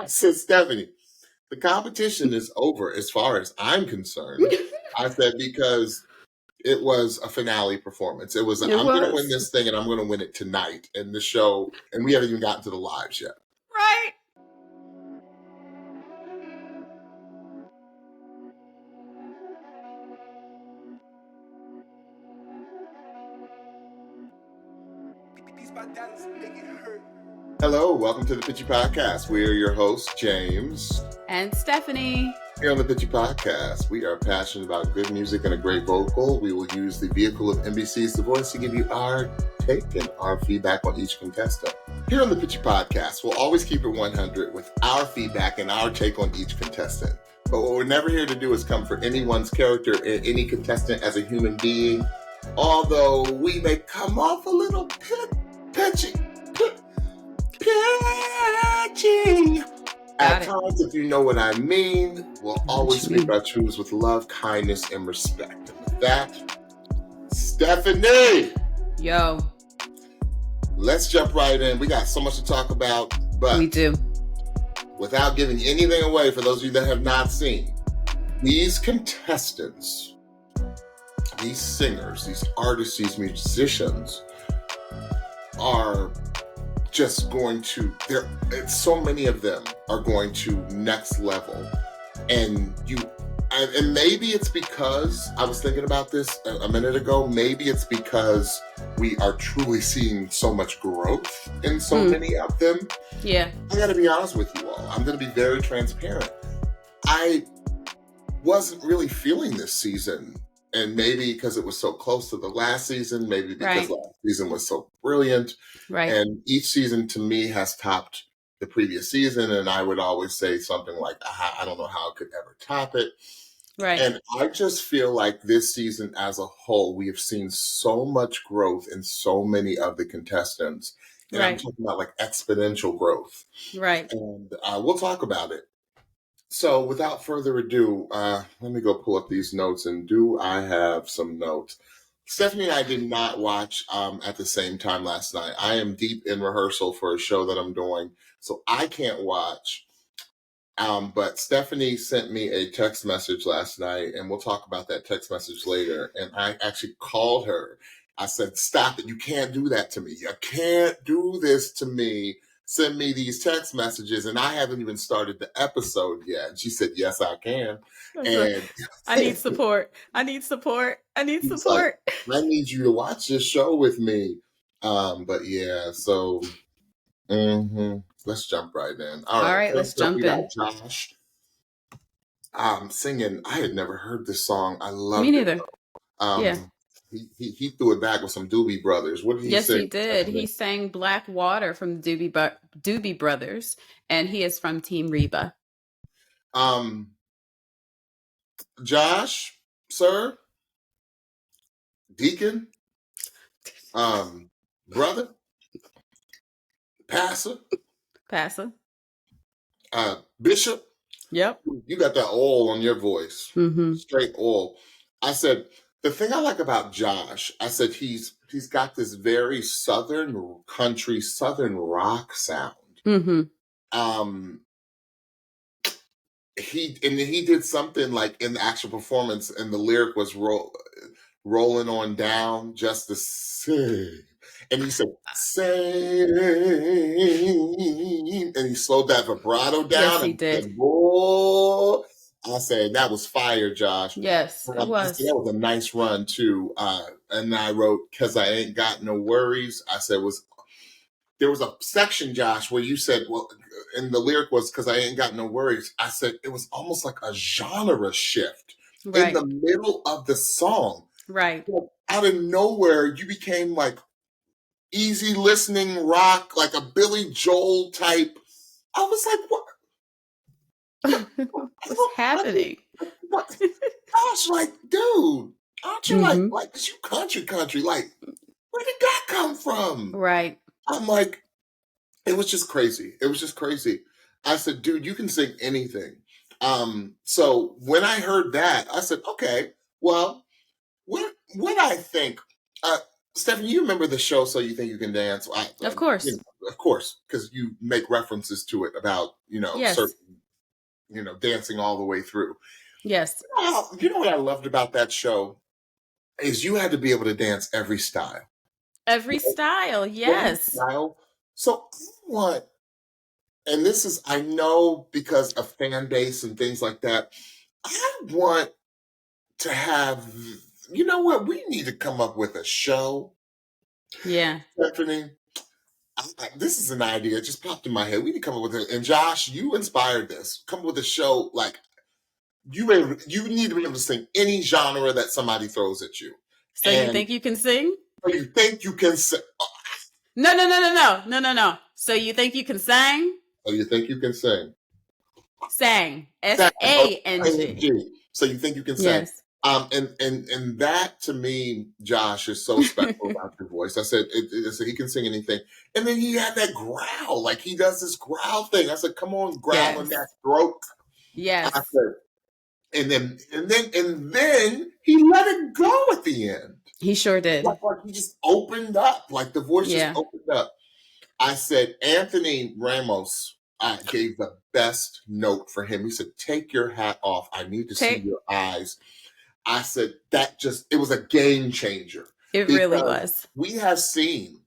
said, Stephanie, the competition is over as far as I'm concerned. I said, because it was a finale performance. It was, I'm going to win this thing and I'm going to win it tonight in the show. And we haven't even gotten to the lives yet. Right. Hello, welcome to the Pitchy Podcast. We are your hosts, James and Stephanie. Here on the Pitchy Podcast, we are passionate about good music and a great vocal. We will use the vehicle of NBC's The Voice to give you our take and our feedback on each contestant. Here on the Pitchy Podcast, we'll always keep it 100 with our feedback and our take on each contestant. But what we're never here to do is come for anyone's character and any contestant as a human being, although we may come off a little pitchy. At times, if you know what I mean, we'll always speak our truths with love, kindness, and respect. And with that, Stephanie! Yo. Let's jump right in. We got so much to talk about, but we do. Without giving anything away for those of you that have not seen, these contestants, these singers, these artists, these musicians are just going to, so many of them are going to next level. And maybe it's because, I was thinking about this a minute ago, maybe it's because we are truly seeing so much growth in so many of them. Yeah. I gotta be honest with you all. I'm gonna be very transparent. I wasn't really feeling this season. And maybe because it was so close to the last season, maybe because last season was so brilliant. Right. And each season to me has topped the previous season. And I would always say something like, I don't know how it could ever top it. Right. And I just feel like this season as a whole, we have seen so much growth in so many of the contestants. And I'm talking about like exponential growth. Right. And we'll talk about it. So without further ado, let me go pull up these notes. And do I have some notes? Stephanie and I did not watch at the same time last night. I am deep in rehearsal for a show that I'm doing, so I can't watch. But Stephanie sent me a text message last night, and we'll talk about that text message later. And I actually called her. I said, stop it. You can't do that to me. You can't do this to me. Send me these text messages, and I haven't even started the episode yet. And she said, yes, I can. And I need support. I need support. I need support. Like, I need you to watch this show with me. But yeah, so let's jump right in. All right, let's jump in. Josh singing. I had never heard this song. I love it. Me neither. Yeah. He threw it back with some Doobie Brothers. What did he sing? Yes, he did. He sang Black Water from the Doobie Brothers, and he is from Team Reba. Josh, sir, Deacon, brother, pastor, bishop. Yep. You got that oil on your voice. Straight oil. I said, the thing I like about Josh, I said he's got this very southern country, southern rock sound. He did something like in the actual performance, and the lyric was rolling on down just the same. And he said, same. And he slowed that vibrato down. Yes, he did. Said, boy, I said, that was fire, Josh. Yes, it was. That was a nice run, too. And I wrote, because I ain't got no worries. I said, there was a section, Josh, where you said, well, and the lyric was, because I ain't got no worries. I said, it was almost like a genre shift in the middle of the song. Right. Out of nowhere, you became like easy listening rock, like a Billy Joel type. I was like, what? What's happening? What? I was like, dude, aren't you like you country? Like, where did that come from? Right. I'm like, it was just crazy. I said, dude, you can sing anything. So when I heard that, I said, okay, well, what I think, Stephanie, you remember the show So You Think You Can Dance? Of course. Of course, because you make references to it about, Yes. certain, dancing all the way through. Yes. You know what I loved about that show is you had to be able to dance every style. Every style. Every Yes. style. So I want, and this is, I know because of fan base and things like that, I want to have, you know what, we need to come up with a show, Yeah. Stephanie. This is an idea. It just popped in my head. We need to come up with it. And Josh, you inspired this. Come up with a show like you need to be able to sing any genre that somebody throws at you. So you think you can sing? You think you can sing? No. So you think you can sing? So you think you can sing? Sang. S-A-N-G. So you think you can sing? Yes. And that to me, Josh, is so special about your voice. I said, he can sing anything. And then he had that growl, like he does this growl thing. I said, come on, growl in that throat. Yes. I said, and then he let it go at the end. He sure did. Like he just opened up, like the voice just opened up. I said, Anthony Ramos gave the best note for him. He said, take your hat off. I need to see your eyes. I said, it was a game changer. It really was. We have seen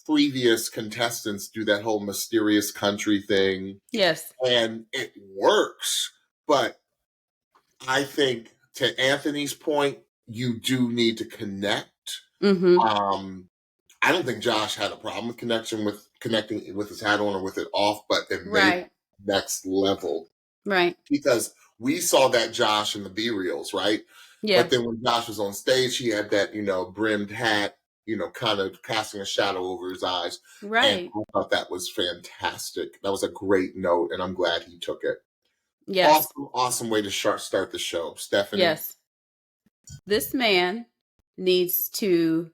previous contestants do that whole mysterious country thing. Yes. And it works. But I think to Anthony's point, you do need to connect. Mm-hmm. I don't think Josh had a problem with connecting with his hat on or with it off, but it made next level. Right. Because we saw that Josh in the B-reels, right? Yeah. But then when Josh was on stage, he had that, brimmed hat, kind of casting a shadow over his eyes. Right. And I thought that was fantastic. That was a great note, and I'm glad he took it. Yes. Awesome way to start the show. Stephanie? Yes. This man needs to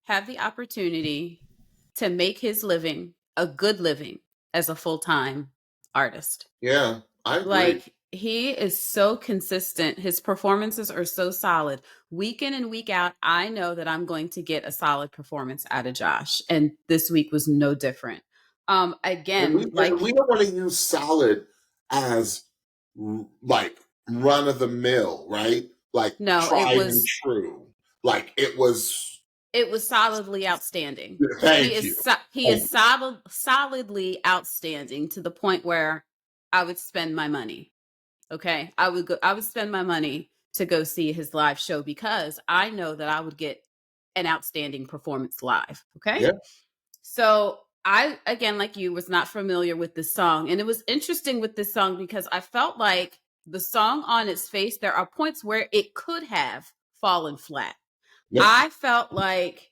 have the opportunity to make his living a good living as a full-time artist. Yeah, I agree. Like, he is so consistent. His performances are so solid. Week in and week out, I know that I'm going to get a solid performance out of Josh. And this week was no different. Again, we don't want to use solid as like run of the mill, right? Like tried and true. Like it was solidly outstanding. He is solidly outstanding to the point where I would spend my money. Okay. I would spend my money to go see his live show because I know that I would get an outstanding performance live. Okay. Yeah. So I, again, like you, was not familiar with this song. And it was interesting with this song because I felt like the song on its face, there are points where it could have fallen flat. Yep. I felt like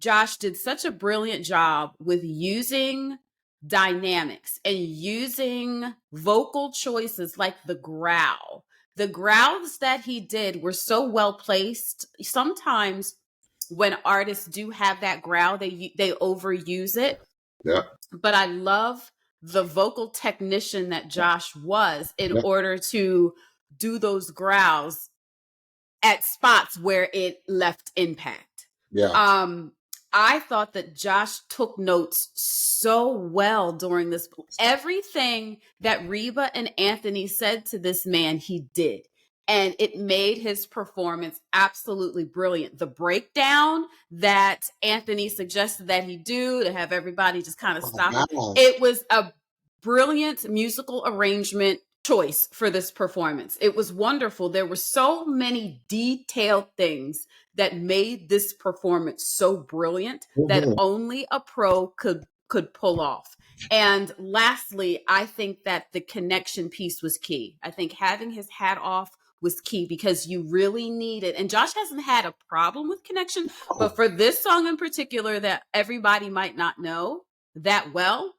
Josh did such a brilliant job with using dynamics and using vocal choices like the growl. The growls that he did were so well placed. Sometimes when artists do have that growl, they overuse it. Yeah. But I love the vocal technician that Josh was in order to do those growls at spots where it left impact. Yeah. I thought that Josh took notes so well during this. Everything that Reba and Anthony said to this man, he did. And it made his performance absolutely brilliant. The breakdown that Anthony suggested that he do to have everybody just kind of stop. It was a brilliant musical arrangement choice for this performance. It was wonderful. There were so many detailed things that made this performance so brilliant that only a pro could pull off. And lastly, I think that the connection piece was key. I think having his hat off was key because you really need it. And Josh hasn't had a problem with connection, but for this song in particular that everybody might not know that well,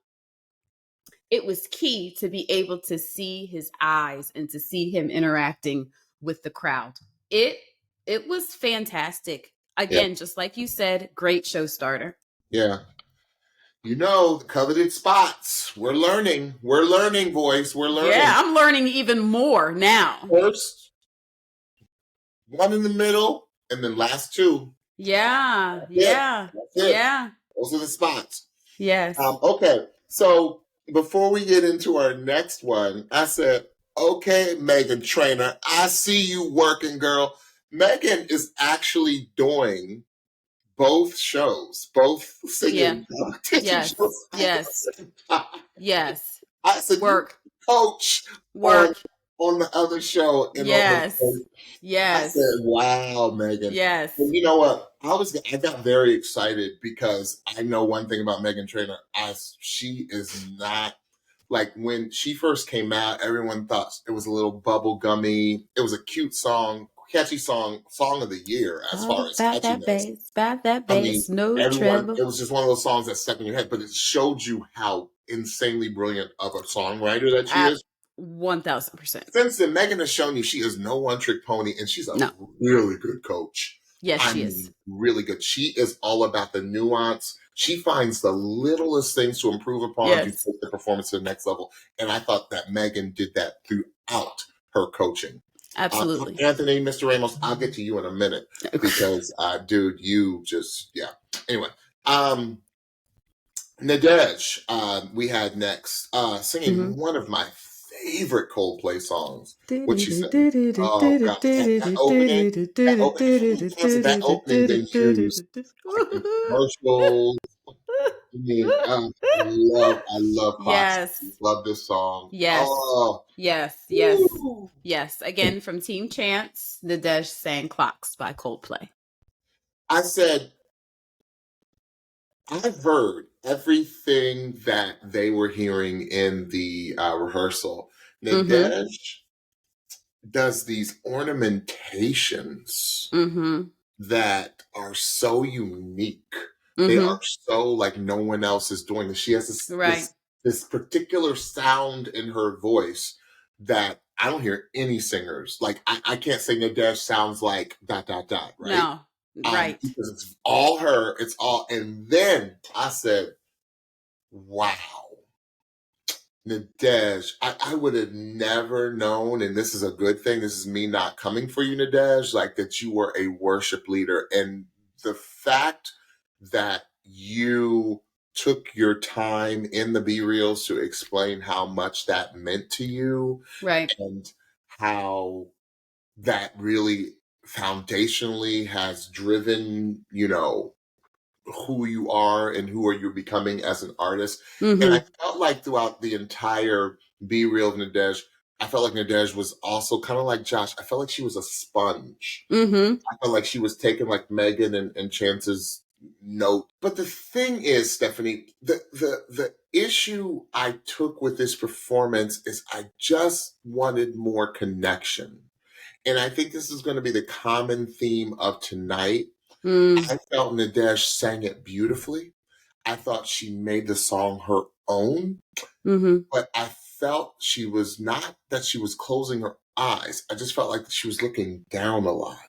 it was key to be able to see his eyes and to see him interacting with the crowd. It was fantastic. Again, just like you said, great show starter. Yeah. The coveted spots. We're learning, voice. We're learning. Yeah, I'm learning even more now. First, one in the middle, and then last two, Yeah. That's it. Yeah. That's it. Yeah. Those are the spots. Yes. Okay, so before we get into our next one, I said, okay, Megan Trainor, I see you working, girl. Megan is actually doing both shows, both Yeah. singing competition Yes. shows at the Yes. same time. Yes. I said, you Work. coach on Work. on the other show and on the Yes. I Yes. said, wow, Megan. Yes. And you know what? I got very excited because I know one thing about Megan Trainor. She is not like when she first came out, everyone thought it was a little bubble gummy. It was a cute song, catchy song of the year as All far as about that catchiness. bass, about that I mean, bass, no everyone, treble. it was just one of those songs that stuck in your head, but it showed you how insanely brilliant of a songwriter that she At is. 1000%. Since then, Megan has shown you she is no one trick pony and she's a No. really good coach. Yes, I she is. mean, really good. She is all about the nuance. She finds the littlest things to improve upon to Yes. take the performance to the next level. And I thought that Megan did that throughout her coaching. Absolutely. Anthony, Mr. Ramos, I'll get to you in a minute because, dude, you just, yeah. Anyway, Nadége, we had next, singing one of my favorite Coldplay songs. What she said. Oh God, that opening they choose like in commercials. I mean, I love Clocks. Yes. Love this song. Yes. Oh, Yes. Yes. woo. Yes. Again, from Team Chance, Nadége sang Clocks by Coldplay. I said, I've heard everything that they were hearing in the rehearsal. Nadége does these ornamentations that are so unique. They are so like no one else is doing this. She has this particular sound in her voice that I don't hear any singers. Like I can't say Nadége sounds like ... right? No, right. Because it's all her, it's all, and then I said, wow. Nadége, I would have never known, and this is a good thing. This is me not coming for you, Nadége, like that you were a worship leader. And the fact that you took your time in the B Reels to explain how much that meant to you Right. and how that really foundationally has driven, who you are and who are you becoming as an artist. And I felt like throughout the entire Be Real of Nadége, I felt like Nadége was also kind of like Josh. I felt like she was a sponge. I felt like she was taking like Megan and Chance's note. But the thing is, Stephanie, the issue I took with this performance is I just wanted more connection. And I think this is going to be the common theme of tonight. I felt Nadége sang it beautifully. I thought she made the song her own, but I felt she was not that she was closing her eyes. I just felt like she was looking down a lot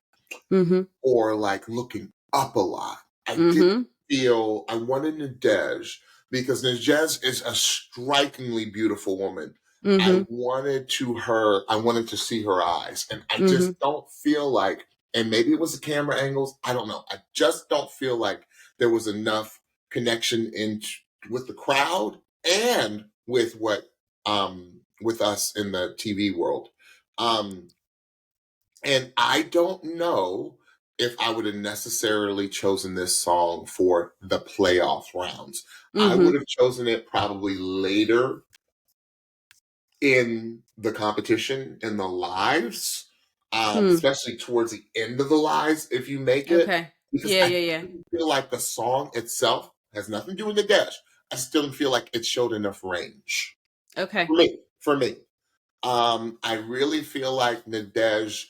or like looking up a lot. I didn't feel, I wanted Nadége because Nadége is a strikingly beautiful woman. I wanted to see her eyes, and I just don't feel like, and maybe it was the camera angles, I don't know. I just don't feel like there was enough connection with the crowd and with with us in the TV world. And I don't know if I would have necessarily chosen this song for the playoff rounds. I would have chosen it probably later in the competition, in the lives, especially towards the end of the lives, if you make it. Okay. Because I feel like the song itself has nothing to do with the dash. I still feel like it showed enough range. Okay. For me. I really feel like Nadége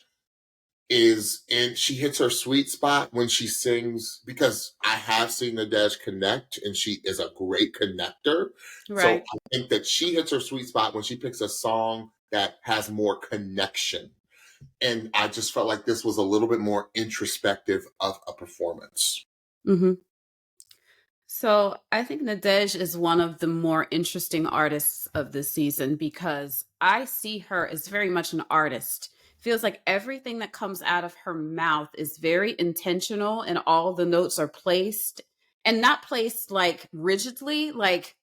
she hits her sweet spot when she sings, because I have seen Nadége connect and she is a great connector. Right. So I think that she hits her sweet spot when she picks a song that has more connection. And I just felt like this was a little bit more introspective of a performance. So I think Nadége is one of the more interesting artists of this season because I see her as very much an artist. feels like everything that comes out of her mouth is very intentional, and all the notes are placed, and not placed like rigidly, like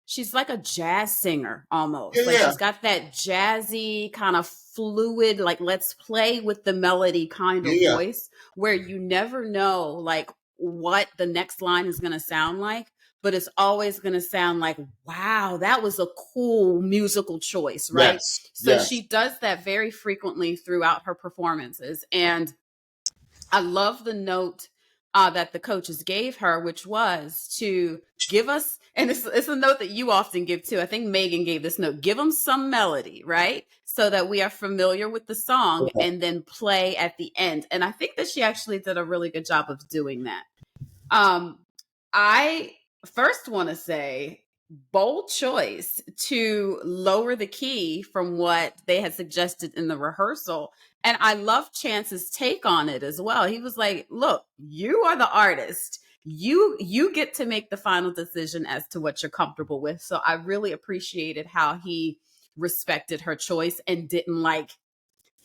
she's like a jazz singer Yeah, almost. Like yeah, she's got that jazzy kind of fluid, like let's play with the melody kind of yeah, voice, where you never know like what the next line is going to sound like, but it's always going to sound like, wow, that was a cool musical choice, right? yes, So yes. she does that very frequently throughout her performances. And I love the note that the coaches gave her, which was to give us, and it's a note that you often give too. I think Megan gave this note: give them some melody, right? So that we are familiar with the song, Okay. and then play at the end. And I think that she actually did a really good job of doing that. Um, I first want to say bold choice to lower the key from what they had suggested in the rehearsal. And I love Chance's take on it as well. He was like, look, you are the artist. You get to make the final decision as to what you're comfortable with. So I really appreciated how he respected her choice and didn't like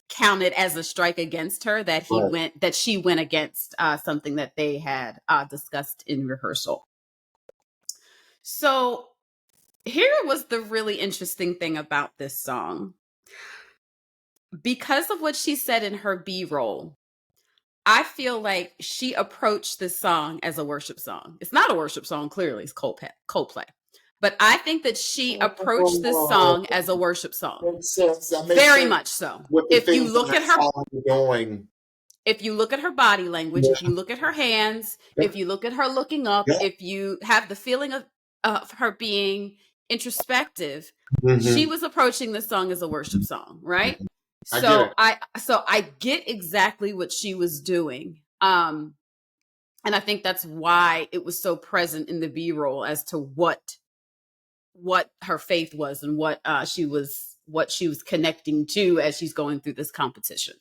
count it as a strike against her that Right. she went against something that they had discussed in rehearsal. So here was the really interesting thing about this song. Because of what she said in her B-roll, I feel like she approached this song as a worship song. It's not a worship song, clearly, it's Coldplay. But I think that she approached this song as a worship song. Makes sense. That makes Very sense. much so. With the If you things look that at her song is doing. if you look at her body language, Yeah, if you look at her hands, yeah, if you look at her looking up, yeah. if you have the feeling of her being introspective, she Hmm. was approaching this song as a worship song, right? I get it. So I get exactly what she was doing. And I think that's why it was so present in the B-roll as to what her faith was and what she was connecting to as she's going through this competition.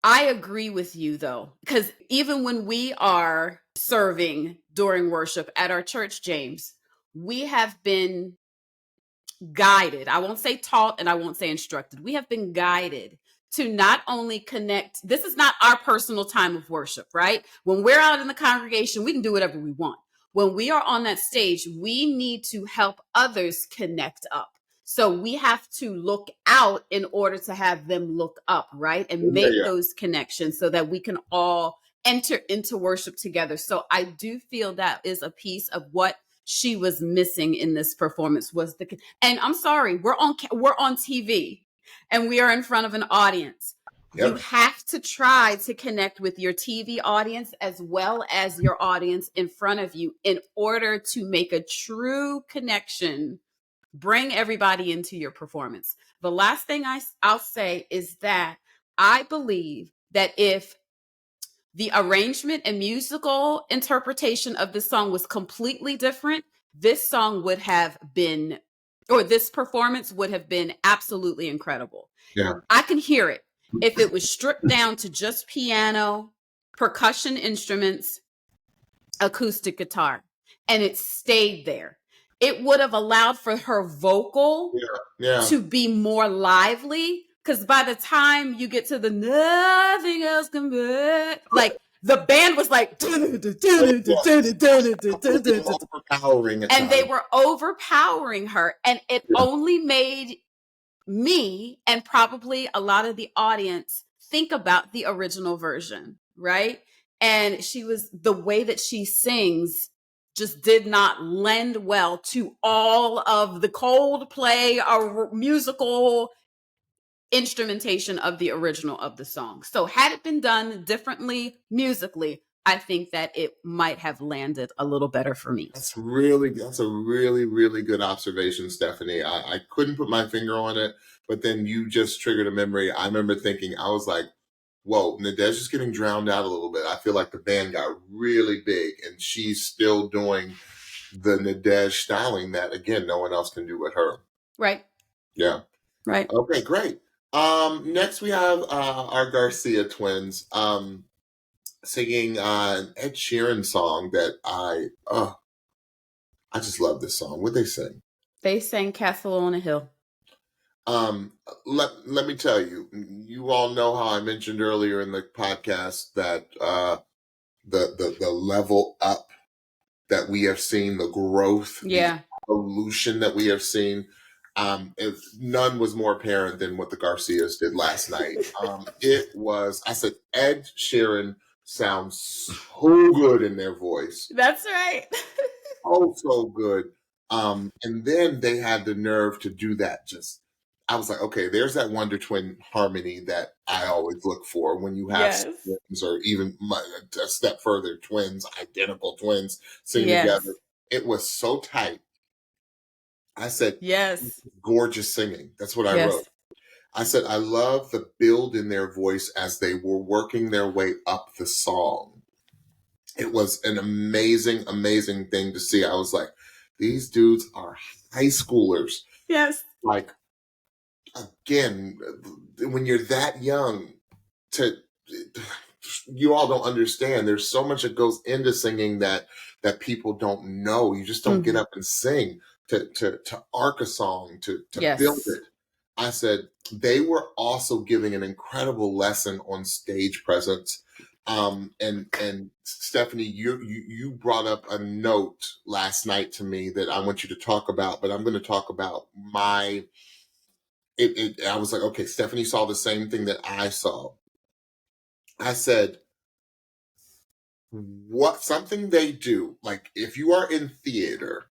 I agree with you though, because even when we are serving during worship at our church, James, we have been guided. I won't say taught and I won't say instructed. We have been guided to not only connect. This is not our personal time of worship, right? When we're out in the congregation, we can do whatever we want. When we are on that stage, we need to help others connect up. So we have to look out in order to have them look up, right? And Yeah, make yeah. those connections so that we can all enter into worship together. So I do feel that is a piece of what she was missing in this performance was and I'm sorry, we're on TV and we are in front of an audience. You Yep. have to try to connect with your TV audience as well as your audience in front of you in order to make a true connection. Bring everybody into your performance. The last thing I'll say is that I believe that if the arrangement and musical interpretation of this song was completely different, this song would have been, or this performance would have been absolutely incredible. Yeah. I can hear it. If it was stripped down to just piano, percussion instruments, acoustic guitar, and it stayed there, it would have allowed for her vocal Yeah. Yeah. to be more lively, because by the time you get to the nothing else can be, like the band was like Overpowering at and they times. were overpowering her, and it Yeah. only made me and probably a lot of the audience think about the original version, right? And the way that she sings just did not lend well to all of the Coldplay or musical instrumentation of the original of the song. So had it been done differently musically, I think that it might have landed a little better for me. That's a really, really good observation, Stephanie. I couldn't put my finger on it, but then you just triggered a memory. I remember thinking, I was like, whoa, Nadege is getting drowned out a little bit. I feel like the band got really big and she's still doing the Nadege styling that, again, no one else can do but her. Right. Yeah. Right. Okay, great. Next we have our Garcia twins singing an Ed Sheeran song that I just love this song. What they sing? They sang Castle on a Hill. Um, let me tell you, you all know how I mentioned earlier in the podcast that the level up that we have seen, the growth, the Yeah. evolution that we have seen. If none was more apparent than what the Garcias did last night. It was, I said, Ed Sheeran sounds so good in their voice. That's right. Oh, so good. And then they had the nerve to do that. Just, I was like, okay, there's that Wonder Twin harmony that I always look for when you have Yes. twins, or even a step further, twins, identical twins singing Yes. together. It was so tight. I said, Yes. gorgeous singing. That's what I Yes. wrote. I said, I love the build in their voice as they were working their way up the song. It was an amazing, amazing thing to see. I was like, these dudes are high schoolers. Yes. Like, again, when you're that young, you all don't understand. There's so much that goes into singing that people don't know. You just don't get up and sing to arc a song, to Yes. build it. I said they were also giving an incredible lesson on stage presence. And Stephanie, you brought up a note last night to me that I want you to talk about, but I'm going to talk about I was like, okay, Stephanie saw the same thing that I saw. I said, what something they do, like if you are in theater,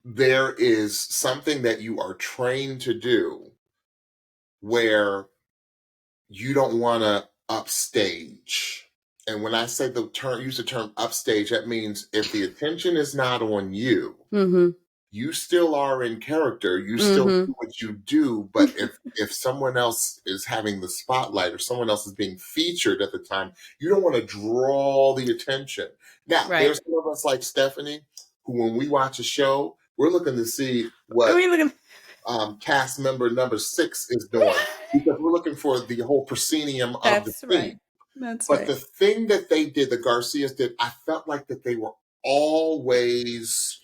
there is something that you are trained to do where you don't want to upstage. And when I say use the term upstage, that means if the attention is not on you, you still are in character. You still do what you do. But if someone else is having the spotlight or someone else is being featured at the time, you don't want to draw the attention. Now, there's some of us like Stephanie, who when we watch a show, we're looking to see what cast member number 6 is doing, because we're looking for the whole proscenium of the scene. But the thing that they did, the Garcias did, I felt like that they were always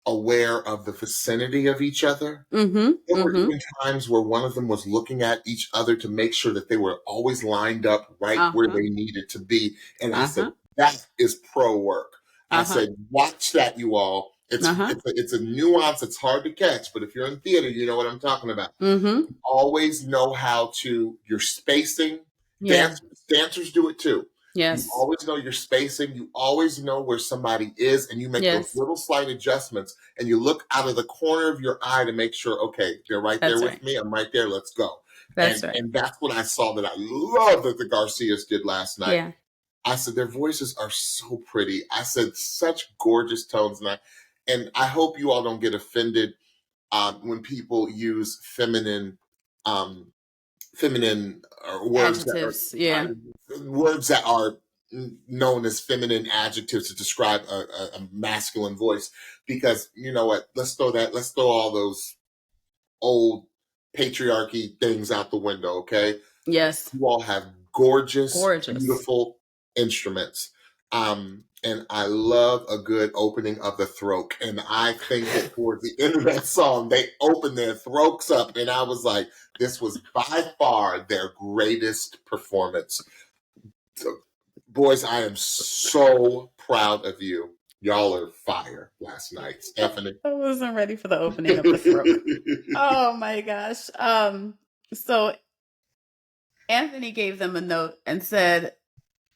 aware of the vicinity of each other. There were even times where one of them was looking at each other to make sure that they were always lined up right where they needed to be. And I said, that is pro work. I said, watch that, you all. It's a nuance. It's hard to catch, but if you're in theater, you know what I'm talking about. You always know how to, your spacing. Dancers do it too. Yes. You always know your spacing. You always know where somebody is, and you make those little slight adjustments, and you look out of the corner of your eye to make sure, okay, they're right there with me. I'm right there. Let's go. And that's what I saw that I love that the Garcias did last night. Yeah. I said, their voices are so pretty. I said, such gorgeous tones. And I hope you all don't get offended when people use feminine words adjectives, words that are known as feminine adjectives to describe a masculine voice, because you know what, let's throw all those old patriarchy things out the window. Okay, yes, you all have gorgeous, beautiful instruments, and I love a good opening of the throat. And I think that towards the end of that song, they opened their throats up, and I was like, this was by far their greatest performance. So, boys, I am so proud of you. Y'all are fire last night. Stephanie? I wasn't ready for the opening of the throat. Oh my gosh. So Anthony gave them a note and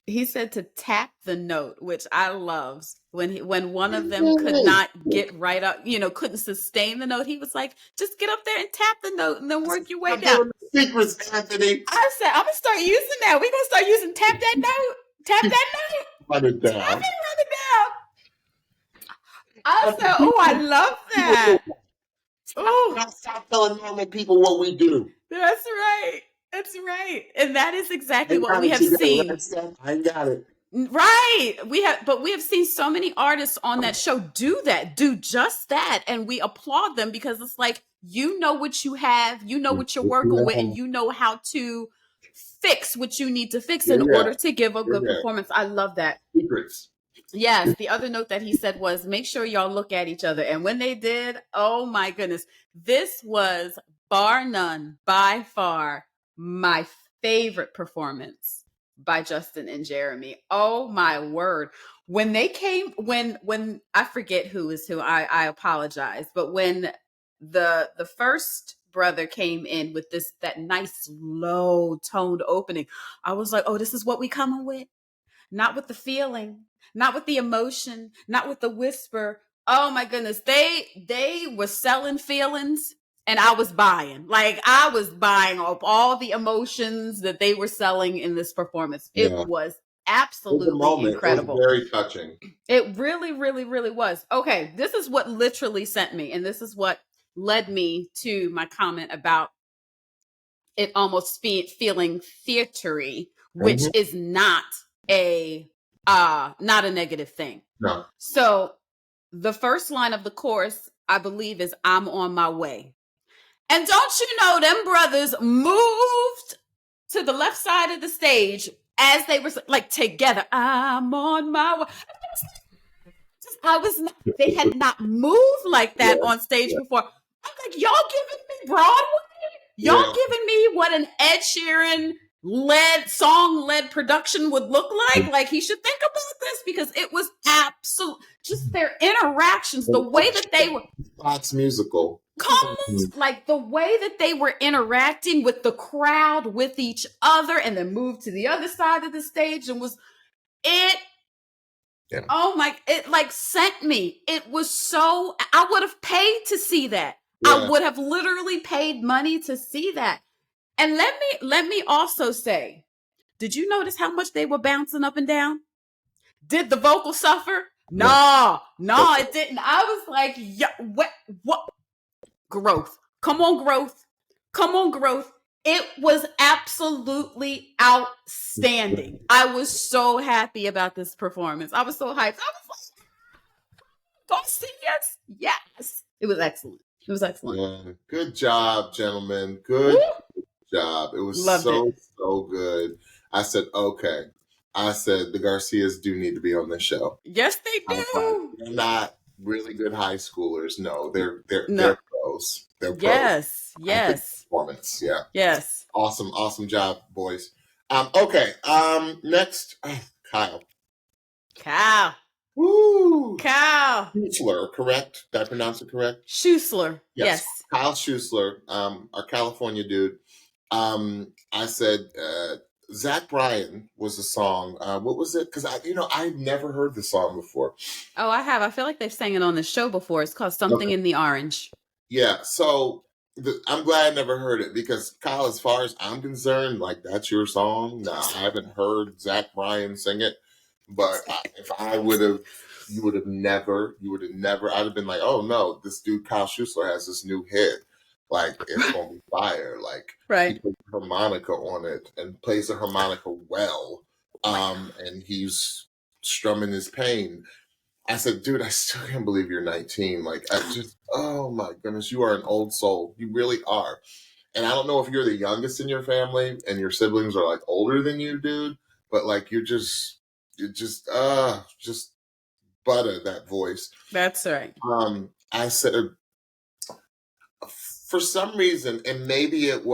he said to tap the note, which I loved. When one of them could not get right up, couldn't sustain the note, he was like, just get up there and tap the note and then work your way down. Secrets, Anthony. I said, I'm going to start using that. We're going to start using tap that note. Tap that note. Run it down. Run it down. I said, oh, I love that. Stop telling normal people what we do. That's right. That's right. And that is exactly what we have seen. I got it. Right. We have seen so many artists on that show do just that. And we applaud them because it's like, you know what you have, you know what you're working with, and you know how to fix what you need to fix in order to give a good performance. I love that. Secrets. Yes, the other note that he said was, make sure y'all look at each other. And when they did, oh my goodness, this was bar none, by far, my favorite performance by Justin and Jeremy. Oh my word. When they came, when I forget who is who, I apologize, but when the first brother came in with that nice low toned opening, I was like, oh, this is what we coming with? Not with the feeling, not with the emotion, not with the whisper. Oh my goodness, they were selling feelings and I was buying. Like I was buying up all the emotions that they were selling in this performance. It Yeah. was It was a absolutely moment. It was incredible. very touching. It really, really, really was. Okay, this is what literally sent me, and this is what led me to my comment about it almost feeling theatery, which Mhm. is not a negative thing. No. So the first line of the chorus, I believe, is "I'm on my way." And don't you know, them brothers moved to the left side of the stage as they were like together. I'm on my way. They had not moved like that Yeah. on stage Yeah. before. I'm like, y'all giving me Broadway? Y'all Yeah. giving me what an Ed Sheeran led production would look like? Like he should think about this because it was absolute, just their interactions, the way that they were. Fox musical. Like the way that they were interacting with the crowd, with each other, and then moved to the other side of the stage and was it. Yeah. Oh my, it like sent me. It was so, I would have paid to see that. Yeah. I would have literally paid money to see that. And let me also say, did you notice how much they were bouncing up and down? Did the vocal suffer? No, it didn't. I was like, yeah, what? Growth. Come on, growth. Come on, growth. It was absolutely outstanding. I was so happy about this performance. I was so hyped. I was like, Garcia, yes. It was excellent. It was excellent. Yeah. Good job, gentlemen. Good job. It was so good. I said, okay. I said the Garcias do need to be on this show. Yes, they do. They're not really good high schoolers. No, they're pros. They're pros. Yes. Performance. Yeah. Yes. Awesome job, boys. Okay. Next, Kyle. Woo! Kyle. Schuesler, correct? Did I pronounce it correct? Schuesler. Yes. Kyle Schuesler, our California dude. I said Zach Bryan was the song. What was it? Because I've never heard the song before. Oh, I have. I feel like they've sang it on the show before. It's called Something in the Orange. Yeah. So I'm glad I never heard it because Kyle, as far as I'm concerned, like that's your song. No, I haven't heard Zach Bryan sing it. But if I would have, you would have never, I'd have been like, oh no, this dude Kyle Schuesler has this new hit. Like it's gonna be fire. Like he plays a harmonica on it and plays the harmonica well. And he's strumming his pain. I said, dude, I still can't believe you're 19. Like oh my goodness, you are an old soul. You really are. And I don't know if you're the youngest in your family and your siblings are like older than you, dude, but like you just butter that voice. That's right. I said, for some reason, and maybe it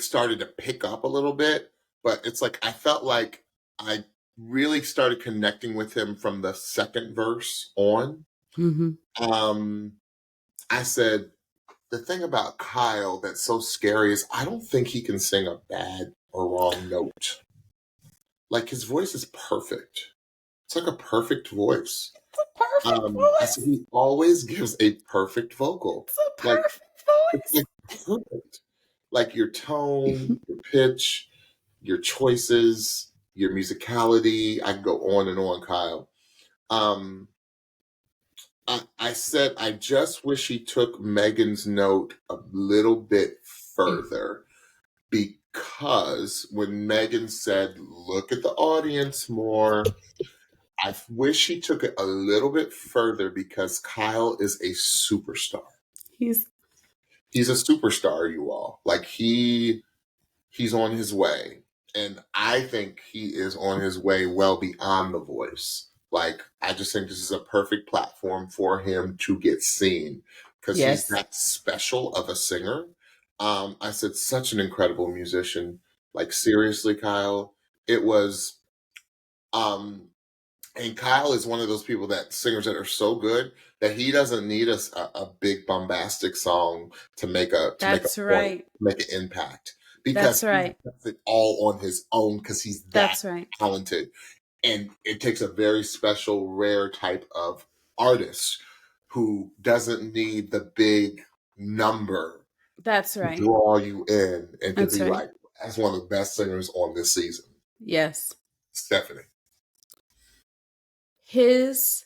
started to pick up a little bit, but it's like I felt like I really started connecting with him from the second verse on. Mm-hmm. I said, the thing about Kyle that's so scary is I don't think he can sing a bad or wrong note. Like his voice is perfect. It's like a perfect voice. It's a perfect voice. He always gives a perfect vocal. It's a perfect voice. It's like perfect. Like your tone, your pitch, your choices, your musicality. I can go on and on, Kyle. I said I just wish he took Megan's note a little bit further. Because when Megan said, look at the audience more, I wish he took it a little bit further because Kyle is a superstar. He's a superstar, you all. Like he's on his way. And I think he is on his way well beyond The Voice. Like, I just think this is a perfect platform for him to get seen because he's Yes. that special of a singer. I said, such an incredible musician. Like, seriously, Kyle, it was, um, and Kyle is one of those people that singers that are so good that he doesn't need a big bombastic song to make a That's point, right. make an impact That's because he right. does it all on his own because he's that That's right. talented. And it takes a very special, rare type of artist who doesn't need the big number That's to right. draw you in and to That's be right. like, that's one of the best singers on this season. Yes. Stephanie. His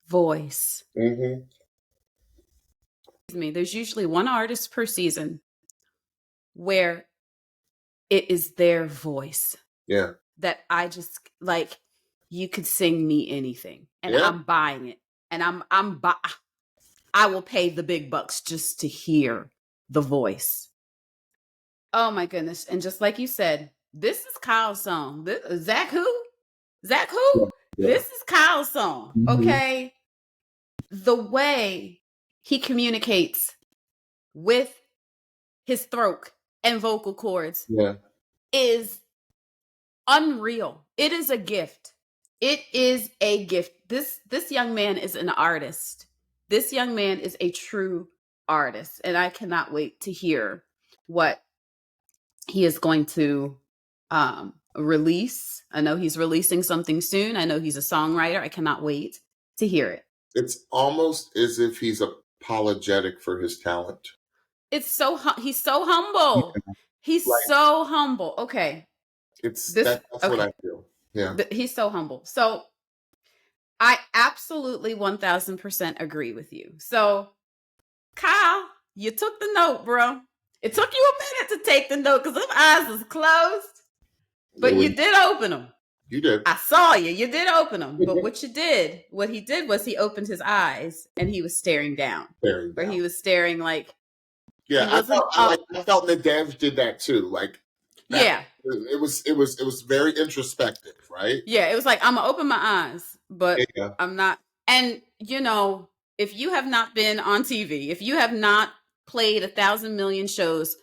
voice. Mm-hmm. There's usually one artist per season where it is their voice. Yeah. That I just like, you could sing me anything and Yeah. I'm buying it. And I will pay the big bucks just to hear the voice. Oh my goodness. And just like you said, this is Kyle's song. Zach who? Zach who? Yeah. This is Kyle's song. Mhm. Okay. The way he communicates with his throat and vocal cords Yeah. is unreal. It is a gift. It is a gift. This young man is an artist. This young man is a true artist. And I cannot wait to hear what he is going to release. I know he's releasing something soon. I know he's a songwriter. I cannot wait to hear it. It's almost as if he's apologetic for his talent. It's so he's so humble. Yeah. He's Like, so humble. Okay. that's This what okay. I feel. Yeah. He's so humble. So I absolutely 1000% agree with you. So Kyle, you took the note, bro. It took you a minute to take the note because them eyes was closed, but you did open them. You did. I saw you. You did open them. But what he did was he opened his eyes and he was staring down. Or he was staring like. Yeah, I felt Nadége did that too. Like, yeah, it was very introspective, right? Yeah, it was like, I'm gonna open my eyes, but I'm not. And you know, if you have not been on TV, if you have not played 1,000 million shows,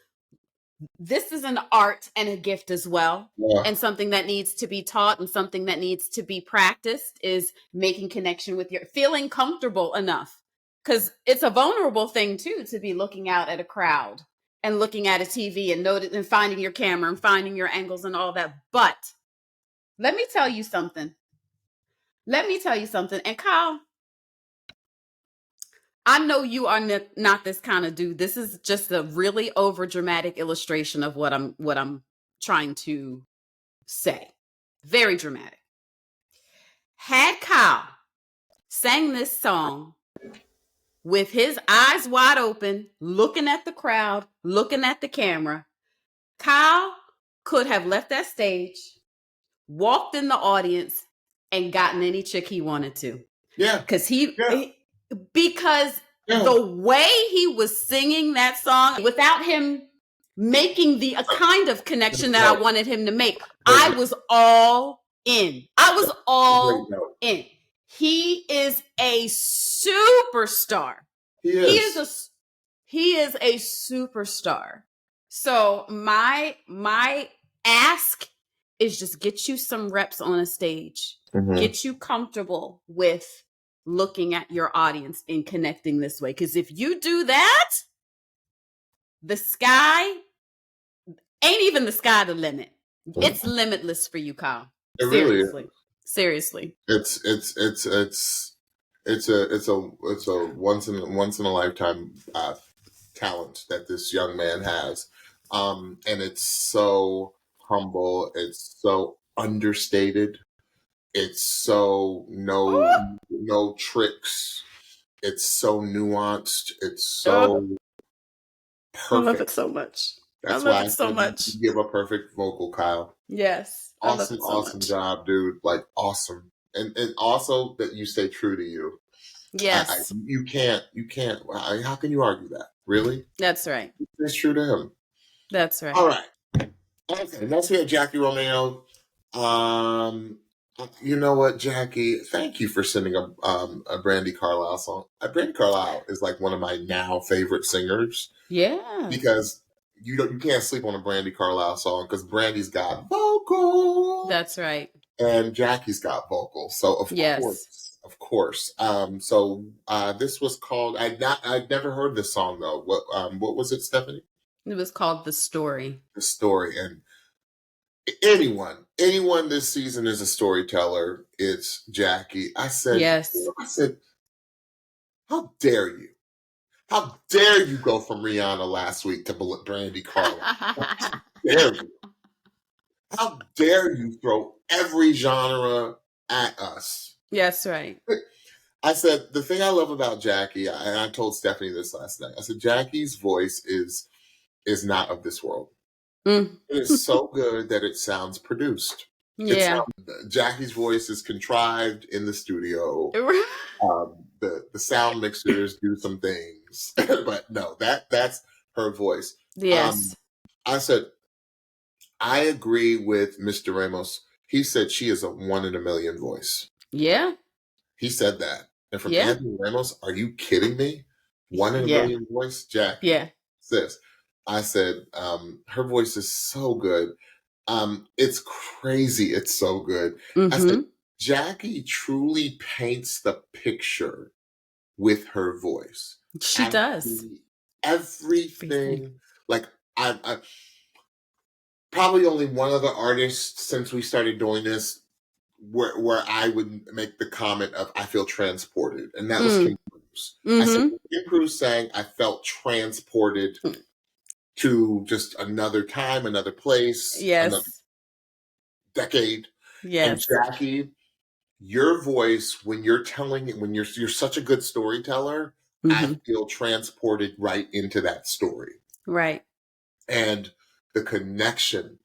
this is an art and a gift as well. Yeah. And something that needs to be taught and something that needs to be practiced is making connection with feeling comfortable enough. Because it's a vulnerable thing too, to be looking out at a crowd and looking at a TV and finding your camera and finding your angles and all that. But let me tell you something. And Kyle, I know you are not this kind of dude. This is just a really over dramatic illustration of what I'm trying to say. Very dramatic. Had Kyle sang this song with his eyes wide open, looking at the crowd, looking at the camera, Kyle could have left that stage, walked in the audience, and gotten any chick he wanted to. Yeah. Because the way he was singing that song, without him making the kind of connection that I wanted him to make, I was all in. In. He is a superstar. He is a superstar. So my ask is just get you some reps on a stage. Mm-hmm. Get you comfortable with looking at your audience and connecting this way. Because if you do that, the sky ain't even the sky the limit. Mm-hmm. It's limitless for you, Kyle. It really is. Seriously. It's a once in a lifetime talent that this young man has. And it's so humble, it's so understated, it's so no tricks, it's so nuanced, it's so perfect. I love it so much. That's why I so much. You give a perfect vocal, Kyle. Yes. Awesome job, dude. Like, awesome. And also that you stay true to you. Yes. You can't. How can you argue that? Really? That's right. It's true to him. That's right. All right. Okay, next we have Jackie Romeo. You know what, Jackie? Thank you for sending a Brandy Carlisle song. Brandy Carlisle is like one of my now favorite singers Yeah. because you can't sleep on a Brandy Carlisle song because Brandy's got vocals That's right. and Jackie's got vocals. So Yes. of course. This was called. I'd never heard this song though. What was it, Stephanie? It was called The Story. The Story. And anyone this season is a storyteller. It's Jackie. Yes. I said, how dare you? How dare you go from Rihanna last week to Brandy Carlisle? How dare you? How dare you throw every genre at us? Yes, right. I said, the thing I love about Jackie, and I told Stephanie this last night, I said, Jackie's voice is not of this world. Mm. It is so good that it sounds produced. Yeah. Jackie's voice is contrived in the studio. The sound mixers do some things, but no, that's her voice. Yes. I said, I agree with Mr. Ramos. He said she is a 1 in a million voice. Yeah. He said that. And from Yeah. Anthony Ramos, are you kidding me? 1 in a million voice? Jackie. Yeah. Sis. I said, her voice is so good. It's crazy. It's so good. I said, Jackie truly paints the picture with her voice. She does. Everything. Like, I probably only one other artist since we started doing this where I would make the comment of I feel transported, and that was Kim Cruz. I said Kim Cruz sang I felt transported to just another time, another place, another decade. Yes. And Jackie, your voice when you're telling it, when you're such a good storyteller, I feel transported right into that story. Right. And the connection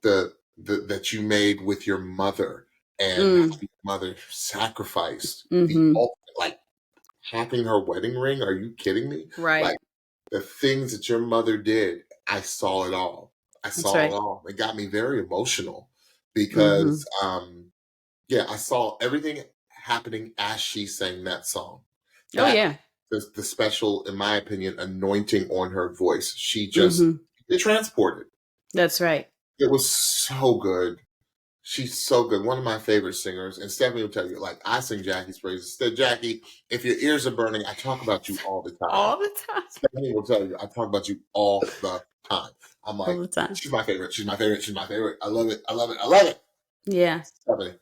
that you made with your mother and how your mother sacrificed the ultimate, like packing her wedding ring. Are you kidding me? Right. Like the things that your mother did, I saw it all. It all. It got me very emotional because I saw everything happening as she sang that song. The special, in my opinion, anointing on her voice. She just it transported. That's right. It was so good. She's so good. One of my favorite singers. And Stephanie will tell you, like, I sing Jackie's praises. Said, Jackie, if your ears are burning, I talk about you all the time. All the time. Stephanie will tell you, I talk about you all the time. I'm like, all the time. She's my favorite. She's my favorite. She's my favorite. I love it. I love it. I love it. Yeah. Stephanie.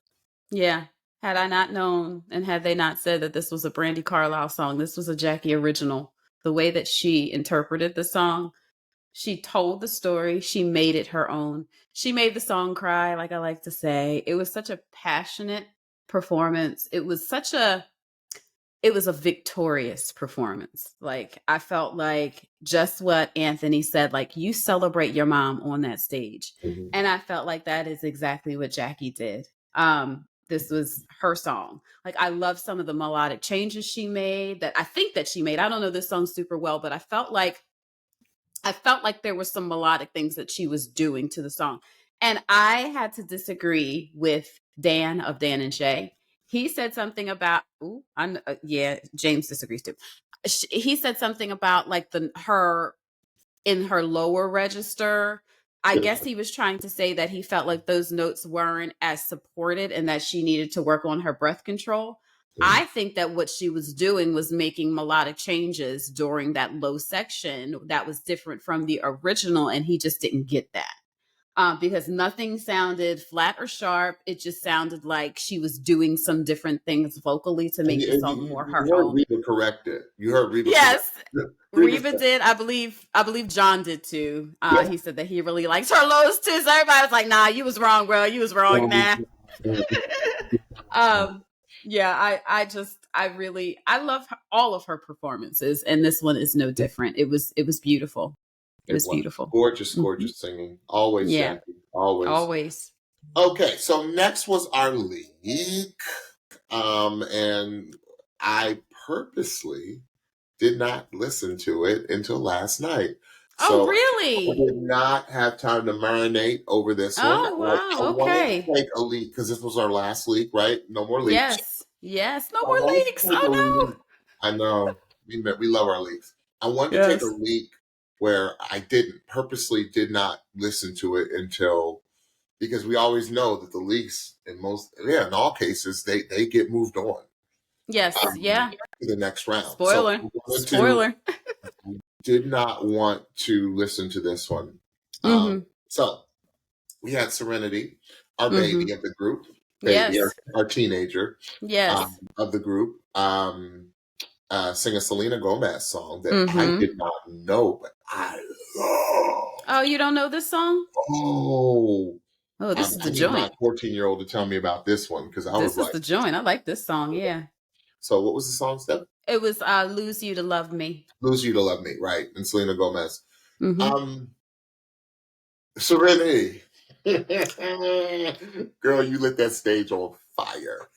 Yeah. Had I not known and had they not said that this was a Brandy Carlisle song, this was a Jackie original. The way that she interpreted the song, she told the story. She made it her own. She made the song cry, like I like to say. It was such a passionate performance. It was a victorious performance. Like, I felt like just what Anthony said, like, you celebrate your mom on that stage. And I felt like that is exactly what Jackie did. This was her song. Like, I love some of the melodic changes she made that I think that she made. I don't know this song super well, but I felt like there were some melodic things that she was doing to the song. And I had to disagree with Dan of Dan and Shay. He said something about, James disagrees too. He said something about like her in her lower register. I guess he was trying to say that he felt like those notes weren't as supported and that she needed to work on her breath control. I think that what she was doing was making melodic changes during that low section that was different from the original, and he just didn't get that. Because nothing sounded flat or sharp. It just sounded like she was doing some different things vocally to make the song more her own. Reba correct it. You heard Reba. Yes. Reba did. I believe John did too. He said that he really likes her lows too. So everybody was like, nah, you was wrong, bro. You was wrong, nah. I love all of her performances, and this one is no different. It was beautiful. It was beautiful. Gorgeous singing. Always, Jackie. Always. Okay, so next was our leak. And I purposely did not listen to it until last night. Oh, So I really? did not have time to marinate over this one. Oh, I wow. wanted Okay. to take a leak because this was our last leak, right? No more leaks. Yes. Yes. No I more wanted leaks. to take a Oh, no. leak. I know we love our leaks. I wanted to take a Yes. leak where I purposely did not listen to it until because we always know that the leaks in all cases they get moved on Yes. Yeah. to the next round. So Spoiler. Spoiler. did not want to listen to this one. Mm-hmm. So we had Serenity, our Mm-hmm. baby of the group, Yes. our teenager Yes. of the group, sing a Selena Gomez song that I Mm-hmm. did not know, but I love. Oh, you don't know this song? Oh, Oh, this is I the need my joint. 14-year-old to tell me about this one because I was This is like, the joint. I like this song. Yeah. so what was the song, Steph? It was Lose You to Love Me. Lose You to Love Me, right? And Selena Gomez. Mm-hmm. Serenity. Girl, you lit that stage on fire.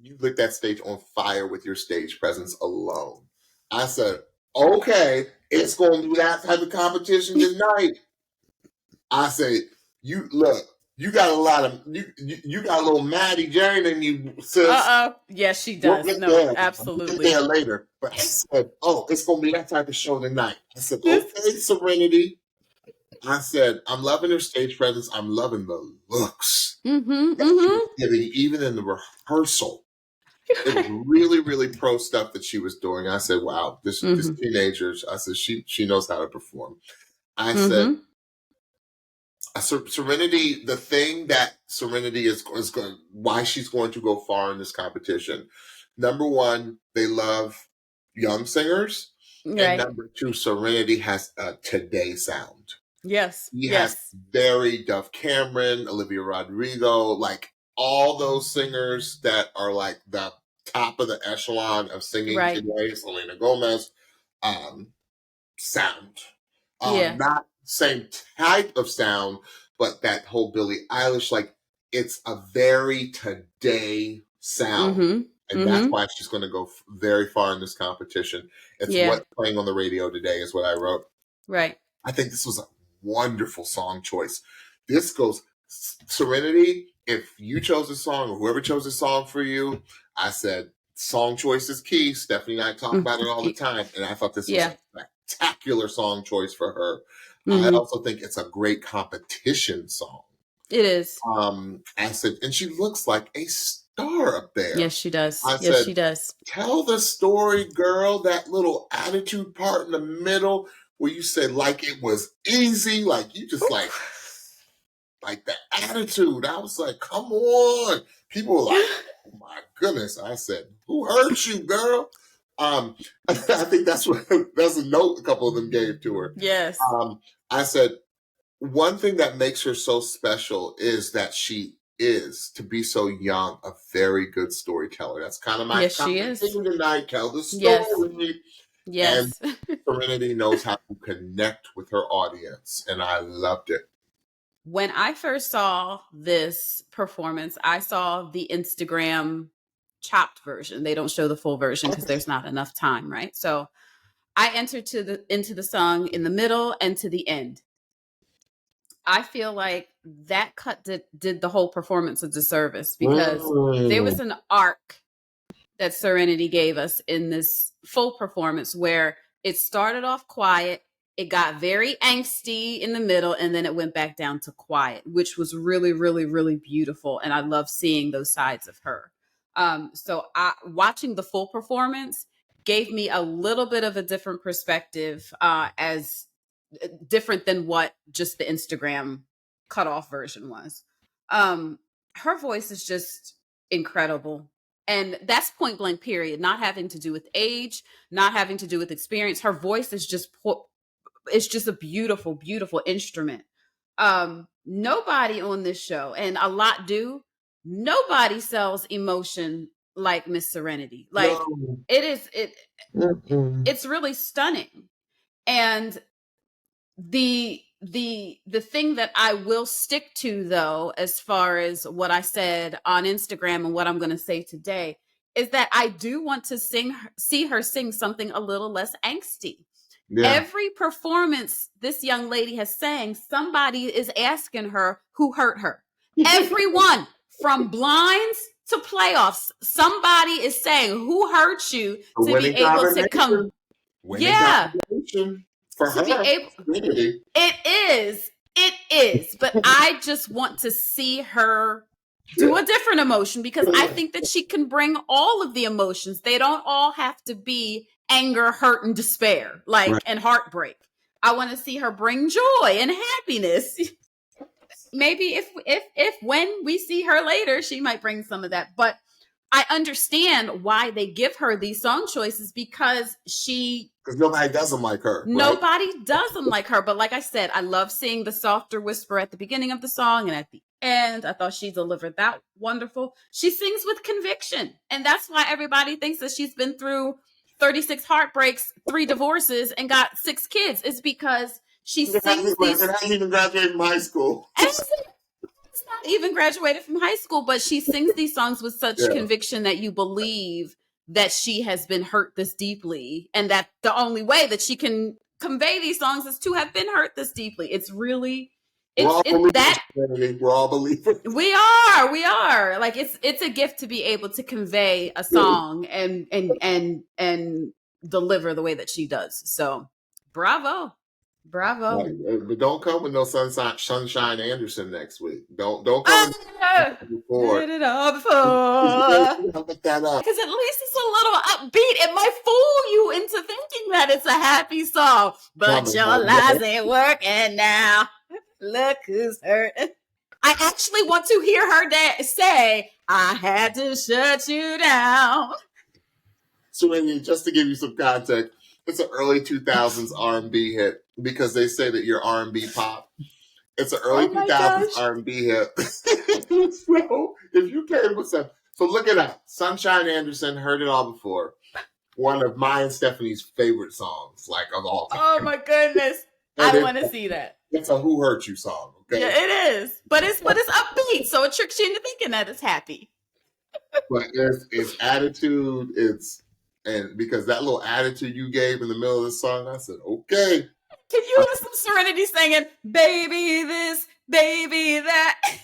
You lit that stage on fire with your stage presence alone. I said, okay, it's going to be that type of competition tonight. I said, you look, you got a lot of you got a little Maddi Jane in you, sis. Yes, she We'll does. get No, there. We'll get there absolutely. later. But I said, oh, it's going to be that type of show tonight. I said, okay, Serenity. I said, I'm loving her stage presence. I'm loving the looks Mm-hmm. that she was Mm-hmm. giving, even in the rehearsal. It was really, really pro stuff that she was doing. I said, wow, this Mm-hmm. teenager, I said, she knows how to perform. I said, Mm-hmm. Serenity, the thing that Serenity is going, why she's going to go far in this competition. Number one, they love young singers. And Right. number two, Serenity has a today sound. Yes. He has Yes. very Duff Cameron, Olivia Rodrigo, like all those singers that are like the top of the echelon of singing Right. today, Selena Gomez, um, sound. Yeah. Not same type of sound, but that whole Billie Eilish, like it's a very today sound. Mm-hmm. And that's Mm-hmm. why she's going to go very far in this competition. It's Yeah. what's playing on the radio today, is what I wrote. Right. I think this was a wonderful song choice. This goes Serenity. If you chose a song or whoever chose a song for you, I said song choice is key. Stephanie and I talk about it all the time, and I thought this was Yeah. a spectacular song choice for her. I Mm-hmm. also think it's a great competition song. It is. I said, and she looks like a star up there. Yes, she does. I Yes, said, she does. tell the story, girl. That little attitude part in the middle where you said like it was easy, like you just like the attitude. I was like, come on. People were like, oh my goodness. I said, who hurt you, girl? I think that's a note a couple of them gave to her. Yes. I said, one thing that makes her so special is that she is, to be so young, a very good storyteller. That's kind of my Yes, she is. thing tonight. Tell the Yes. story. And Yes. Serenity knows how to connect with her audience, and I loved it. When I first saw this performance, I saw the Instagram chopped version. They don't show the full version because there's not enough time, right? So I entered into the song in the middle and to the end. I feel like that cut did the whole performance a disservice because there was an arc that Serenity gave us in this full performance where it started off quiet, it got very angsty in the middle, and then it went back down to quiet, which was really, really, really beautiful. And I love seeing those sides of her. So watching the full performance gave me a little bit of a different perspective, as different than what just the Instagram cutoff version was. Her voice is just incredible. And that's point blank, period. Not having to do with age, not having to do with experience. Her voice is it's just a beautiful, beautiful instrument. Nobody on this show, and a lot do, nobody sells emotion like Miss Serenity. Like No. it's really stunning. And the thing that I will stick to, though, as far as what I said on Instagram and what I'm going to say today, is that I do want to see her sing something a little less angsty. Yeah. Every performance this young lady has sang, somebody is asking her who hurt her. Everyone, from blinds to playoffs, somebody is saying who hurt you The to be winning able to come. combination. Winning Yeah, combination for to be her. able. Really. It is. But I just want to see her do a different emotion because I think that she can bring all of the emotions. They don't all have to be anger, hurt, and despair, Right. and heartbreak. I want to see her bring joy and happiness. Maybe if when we see her later, she might bring some of that. But I understand why they give her these song choices because nobody does them like her. Nobody does them like her. But like I said, I love seeing the softer whisper at the beginning of the song and at the end. I thought she delivered that wonderful. She sings with conviction. And that's why everybody thinks that she's been through 36 heartbreaks, 3 divorces, and got 6 kids. It's because she sings these... It hasn't even graduated from high school. It's not even graduated from high school, but she sings these songs with such conviction that you believe that she has been hurt this deeply, and that the only way that she can convey these songs is to have been hurt this deeply. It's really, we're all believers. We are. Like it's a gift to be able to convey a song and deliver the way that she does. So, bravo. Right. But don't come with no Sunshine Anderson next week. Don't come before. Did it all before. Look that up. Because at least it's a little upbeat. It might fool you into thinking that it's a happy song. But your lies ain't working now. Look who's hurting. I actually want to hear her say, I had to shut you down. Serenity, just to give you some context, it's an early 2000s R&B hit because they say that you're R&B pop. It's an early 2000s R&B hit. So if you came with some, so look it up. Sunshine Anderson, heard it all before. One of mine and Stephanie's favorite songs, like of all time. Oh my goodness, I want to see that. It's a Who Hurt You song. Okay, yeah, it is, but it's upbeat, so it tricks you into thinking that it's happy. But it's attitude. And because that little attitude you gave in the middle of the song, I said, okay. Can you hear some Serenity singing, baby this, baby that?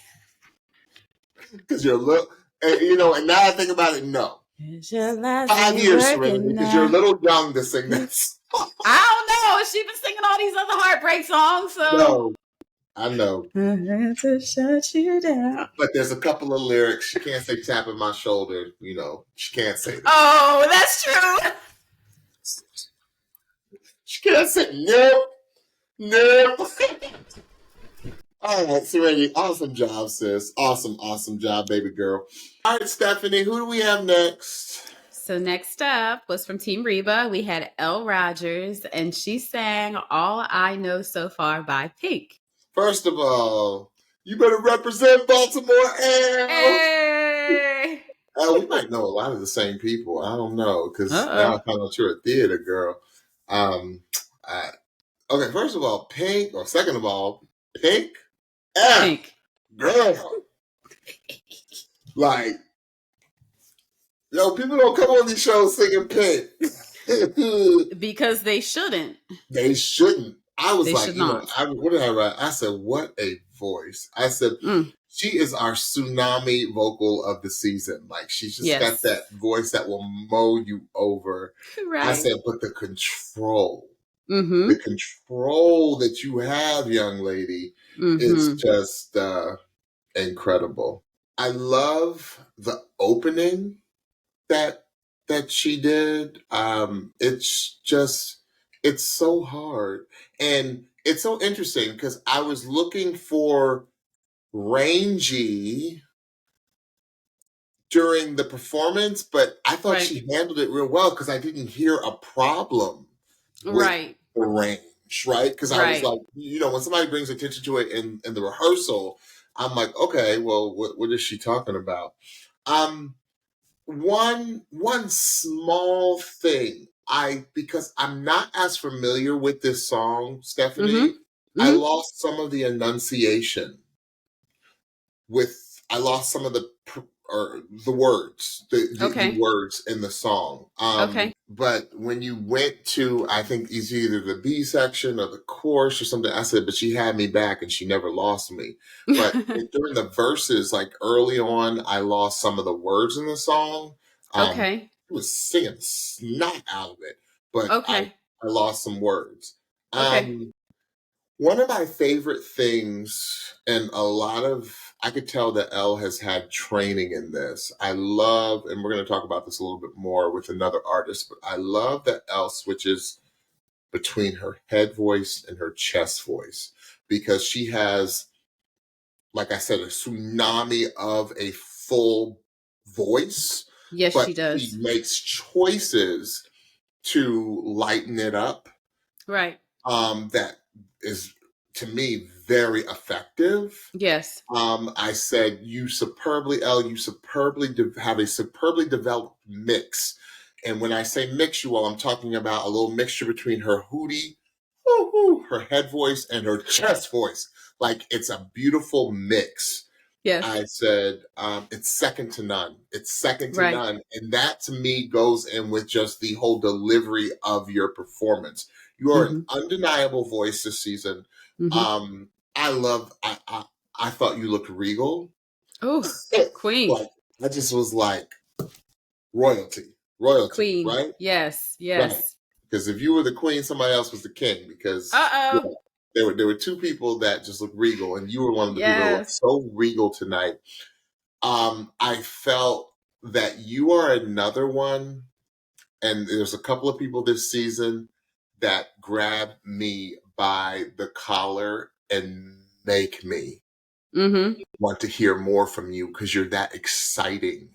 Because you're a little, and now I think about it, no. 5 years, Serenity, because you're a little young to sing this. I don't know. She's been singing all these other heartbreak songs, so. No, I know. I had to shut you down. But there's a couple of lyrics. She can't say tapping my shoulder, she can't say that. Oh, that's true. She can't say no. All right, Serenity, awesome job, sis. Awesome job, baby girl. All right, Stephanie, who do we have next? So next up was from Team Reba. We had Elle Rodgers, and she sang All I Know So Far by Pink. First of all, you better represent Baltimore, Elle. Hey! We might know a lot of the same people. I don't know, because now I found out you're a theater girl. Okay, first of all, Pink, or second of all, Pink. Pink. Girl. Like, people don't come on these shows singing Pink. Because they shouldn't. They shouldn't. I was they like, what did I write? I said, what a voice. I said, she is our tsunami vocal of the season. Like, she's just got that voice that will mow you over. Right. I said, but the control that you have, young lady, is just incredible. I love the opening that she did. It's so hard. And it's so interesting because I was looking for rangy during the performance, but I thought she handled it real well because I didn't hear a problem with the range, right? Because I was like, when somebody brings attention to it in the rehearsal, I'm like, okay, well, what is she talking about? One small thing, because I'm not as familiar with this song, Stephanie, I lost some of the enunciation. I lost some of the or the words, the Okay. words in the song. Okay. But when you went to, I think it's either the B section or the chorus or something, I said, but she had me back and she never lost me. But during the verses, like early on, I lost some of the words in the song. Okay. I was singing the snot out of it, but Okay. I lost some words. Okay. One of my favorite things, and I could tell that Elle has had training in this. I love, and we're going to talk about this a little bit more with another artist, but I love that Elle switches between her head voice and her chest voice because she has, like I said, a tsunami of a full voice, Yes, but she she does. makes choices to lighten it up Right. that is to me very effective. Yes. I said you superbly, Elle, you superbly have a superbly developed mix. And when I say mix, you all, I'm talking about a little mixture between her hootie, her head voice, and her chest voice. Like it's a beautiful mix. Yes. I said, it's second to none. It's second to Right. none. And that to me goes in with just the whole delivery of your performance. You are an Mm-hmm. undeniable voice this season. Mm-hmm. Um, I love, I thought you looked regal. Oh, queen. Like, I just was like, royalty, Queen. right? Yes. Right. Yes. Because if you were the queen, somebody else was the king. Because Uh-oh. there were two people that just looked regal, and you were one of the people that looked Yes. so regal tonight. I felt that you are another one, and there's a couple of people this season that grab me by the collar and make me Mm-hmm. want to hear more from you because you're that exciting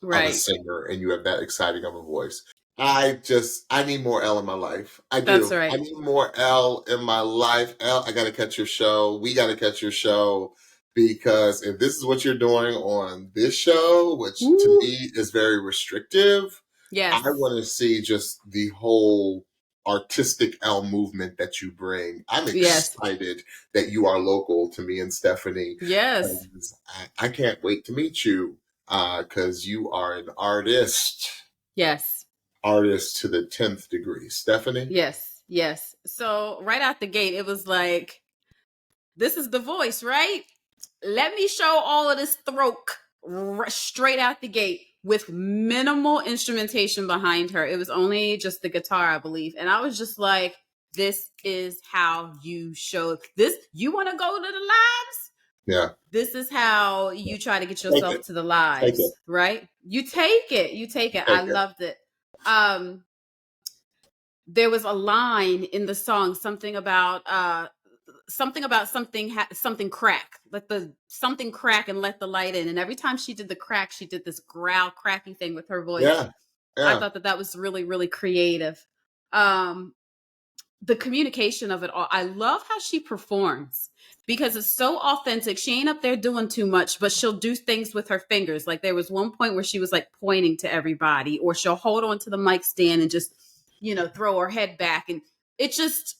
of a Right. singer and you have that exciting of a voice. I need more Elle in my life. I That's do. I right. need more Elle in my life. Elle, I got to catch your show. We got to catch your show because if this is what you're doing on this show, which to Woo. me is very restrictive, I Yes. want to see just the whole artistic Elle movement that you bring. I'm Yes. excited that you are local to me and Stephanie. Yes. 'Cause I can't wait to meet you because you are an Yes. artist to the 10th degree. Stephanie? Yes. Yes. So right out the gate, it was like, this is the voice, right? Let me show all of this throat straight out the gate with minimal instrumentation behind her. It was only just the guitar, I believe. And I was just like, this is how you show this. You want to go to the lives? Yeah. This is how you try to get Take yourself it. to the Take it. lives, right? You take it. You take it. I Take it. loved it. Um, there was a line in the song, something about something crack, let the something crack and let the light in. And every time she did the crack, she did this growl cracky thing with her voice. Yeah. I Yeah. thought that was really, really creative. um the communication of it all, I love how she performs because it's so authentic. She ain't up there doing too much, but she'll do things with her fingers. Like there was one point where she was like pointing to everybody, or she'll hold on to the mic stand and just, throw her head back. And it just,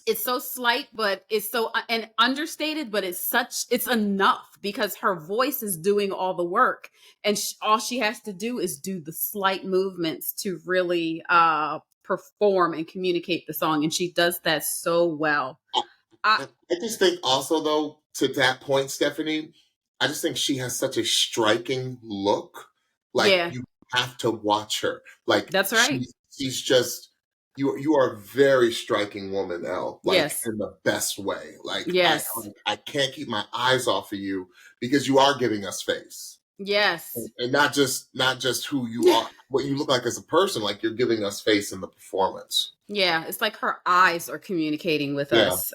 it's so slight, but it's so and understated, but it's enough because her voice is doing all the work, and all she has to do is do the slight movements to really perform and communicate the song, and she does that so well. I I just think also though, to that point, Stephanie, I just think she has such a striking look. Like Yeah, you have to watch her. Like that's right. she's just you are a very striking woman, Elle, like Yes, in the best way. Like yes, I can't keep my eyes off of you because you are giving us face. yes. And not just who you are, what you look like as a person, like you're giving us face in the performance. Yeah, it's like her eyes are communicating with Yeah. us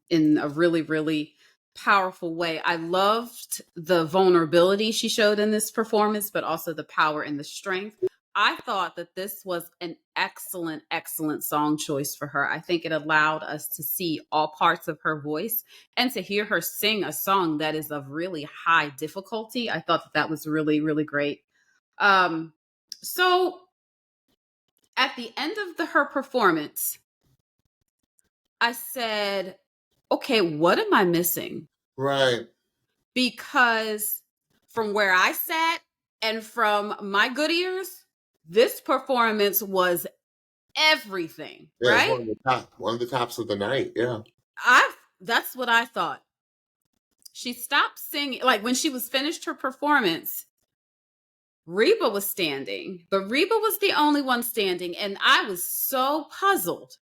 in a really, really powerful way. I loved the vulnerability she showed in this performance, but also the power and the strength. I thought that this was an excellent, excellent song choice for her. I think it allowed us to see all parts of her voice and to hear her sing a song that is of really high difficulty. I thought that was really, really great. So at the end of her performance, I said, okay, what am I missing? Right. Because from where I sat and from my good ears, this performance was everything, Yeah, it's right? one of the tops of the night. Yeah. That's what I thought. She stopped singing. Like when she was finished her performance, Reba was standing, but Reba was the only one standing. And I was so puzzled.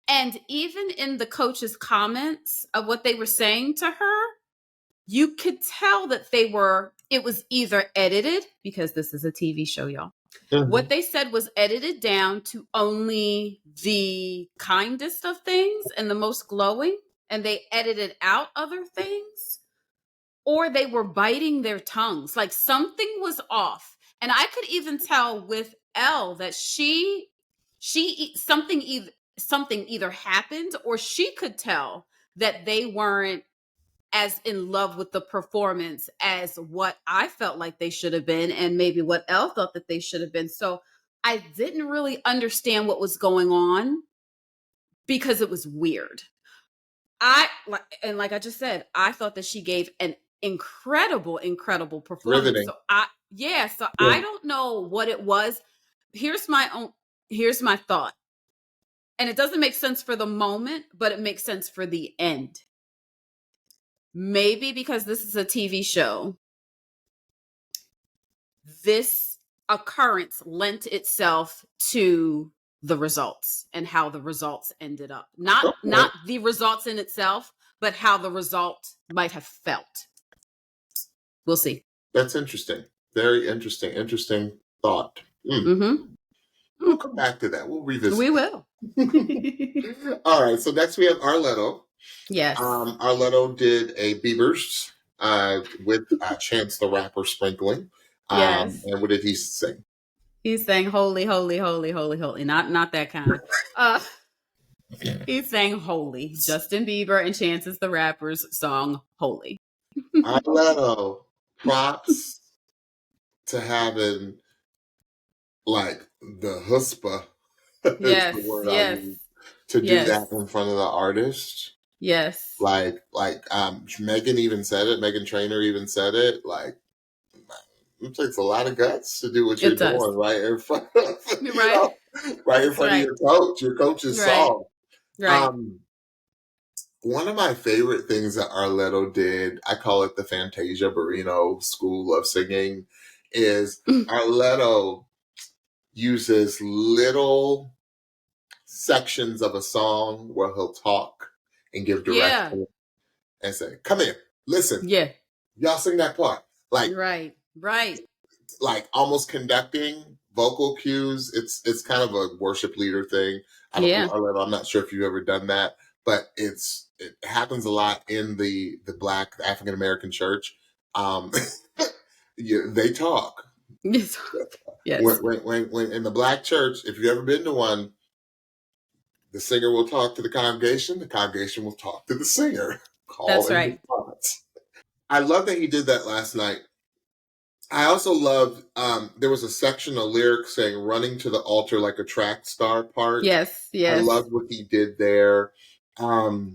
And even in the coach's comments of what they were saying to her, you could tell that it was either edited, because this is a TV show, y'all. Mm-hmm. What they said was edited down to only the kindest of things and the most glowing, and they edited out other things, or they were biting their tongues. Like something was off. And I could even tell with Elle that something either happened, or she could tell that they weren't as in love with the performance as what I felt like they should have been, and maybe what Elle thought that they should have been. So I didn't really understand what was going on because it was weird. Like I just said, I thought that she gave an incredible performance. Riveting. So I don't know what it was. Here's my thought. And it doesn't make sense for the moment, but it makes sense for the end. Maybe because this is a TV show, this occurrence lent itself to the results and how the results ended up. Not the results in itself, but how the result might have felt. We'll see. That's interesting. Very interesting. Interesting thought. Mm-hmm. We'll come back to that. We'll revisit. We will. All right. So next we have Arletto. Yes. Arletto did a Bieber's with Chance the Rapper sprinkling. Yes. And what did he sing? He sang "Holy, Holy, Holy, Holy, Holy." Not that kind. He sang "Holy." Justin Bieber and Chance the Rapper's song "Holy." Arletto, props to having like the chutzpah. Yes. The word yes. I use, to do that in front of the artist. Yes. Like Megan even said it. Megan Trainor even said it. Like, it takes a lot of guts to do what you're doing right in front of your coach's song. Right. One of my favorite things that Arletto did, I call it the Fantasia Barrino School of Singing, is Arletto uses little sections of a song where he'll talk and give direction and say, "Come here, listen, y'all sing that part." Like, right, like almost conducting vocal cues. It's kind of a worship leader thing. I'm not sure if you've ever done that, but it happens a lot in the Black African American church. They talk. Yes. When in the Black church, if you've ever been to one, the singer will talk to the congregation will talk to the singer. That's right. I love that he did that last night. I also love, there was a section of lyrics saying "running to the altar like a track star" part. Yes. I loved what he did there. I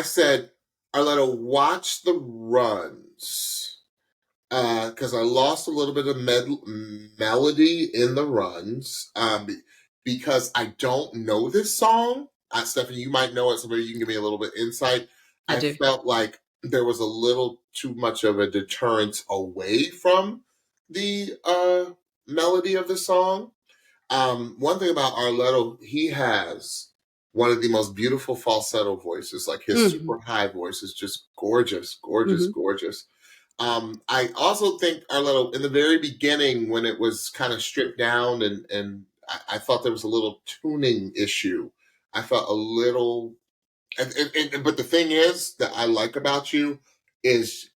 said, Arletto, watch the runs. Because I lost a little bit of melody in the runs. Because I don't know this song. Stephanie, you might know it. Somebody, you can give me a little bit insight. I felt like there was a little too much of a deterrence away from the melody of the song. One thing about Arletto, he has one of the most beautiful falsetto voices. Like his super high voice is just gorgeous. I also think Arletto, in the very beginning, when it was kind of stripped down and I thought there was a little tuning issue. I felt a little, but the thing is that I like about you is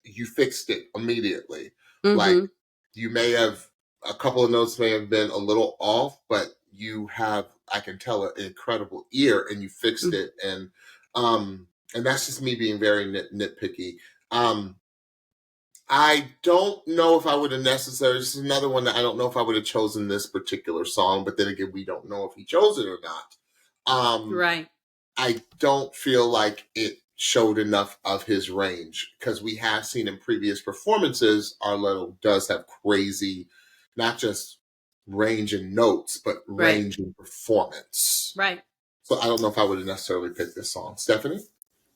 you fixed it immediately. Like, you may have, a couple of notes may have been a little off, but you have, I can tell, an incredible ear, and you fixed it. And that's just me being very nitpicky. I don't know if I would have necessarily, this is another one that I don't know if I would have chosen this particular song, but then again, we don't know if he chose it or not. Right. I don't feel like it showed enough of his range, because we have seen in previous performances, Arletto does have crazy, not just range in notes, but Right. range in performance. Right. So I don't know if I would have necessarily picked this song. Stephanie?